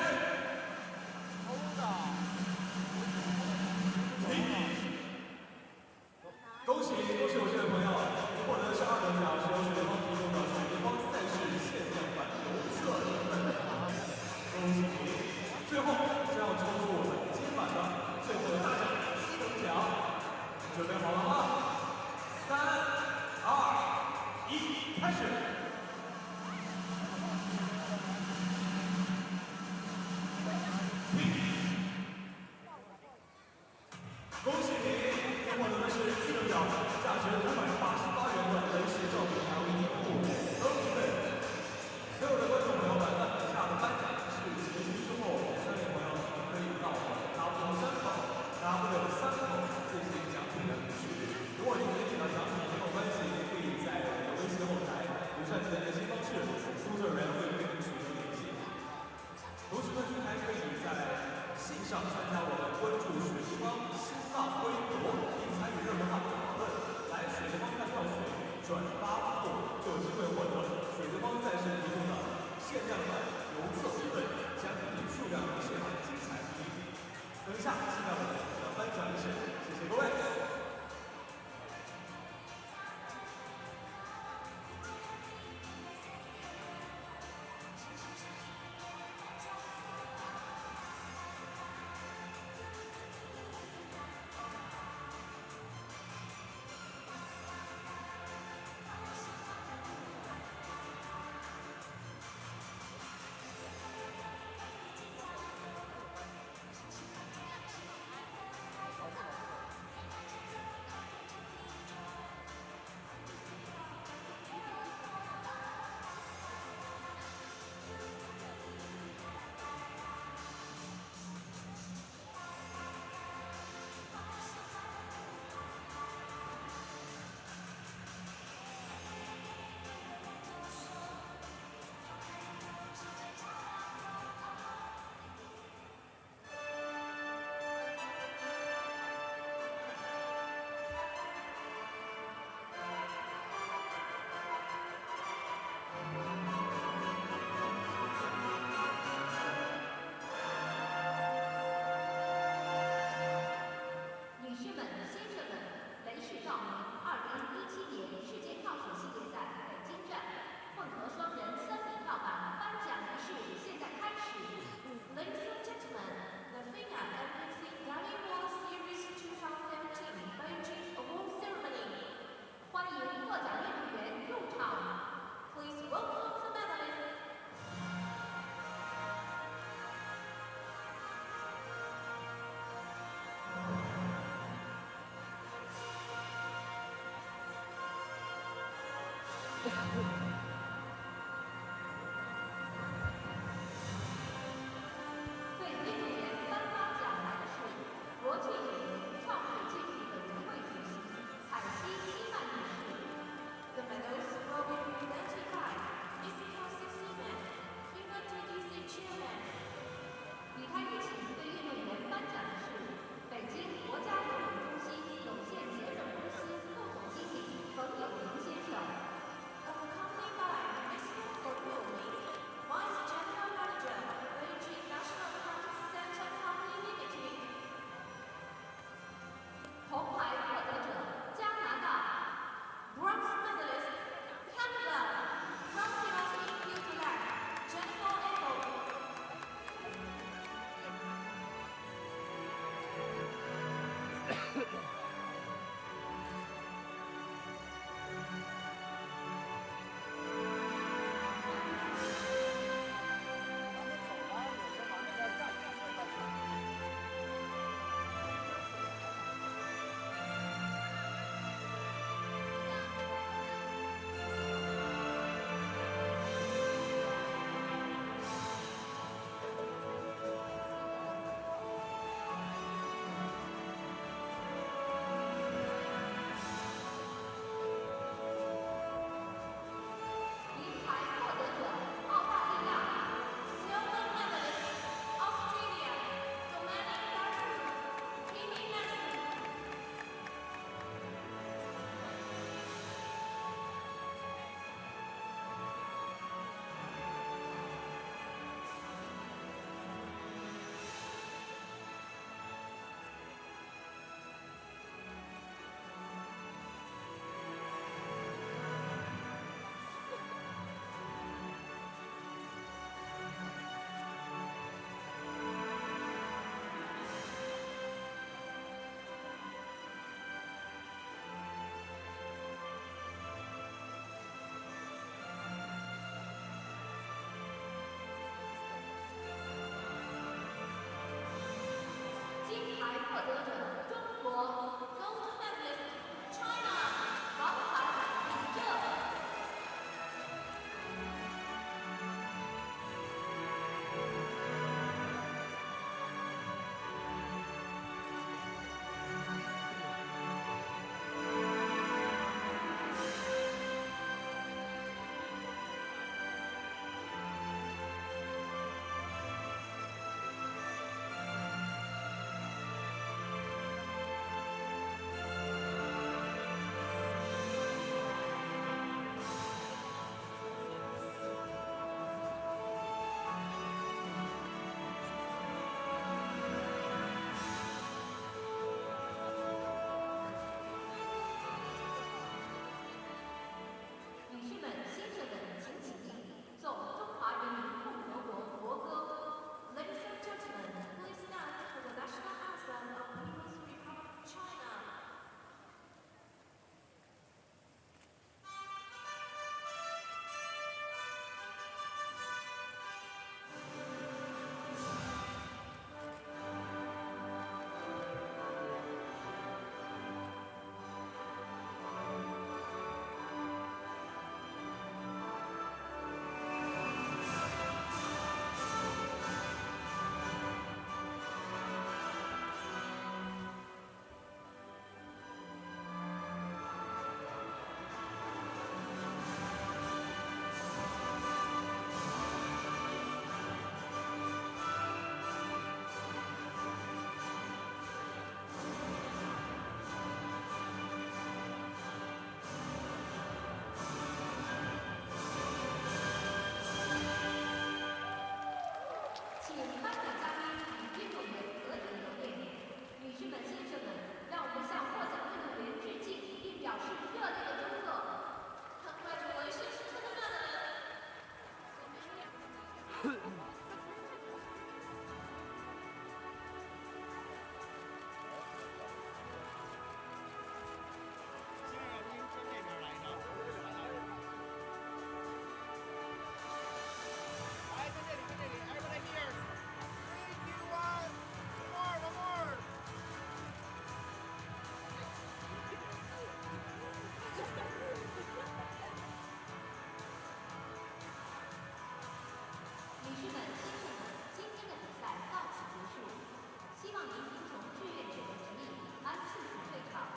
希望您凭从志愿者的指引，按次序退场。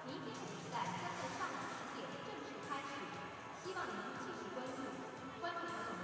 明天的比赛将在上午10点正式开始，希望您继续关注。观众朋友们，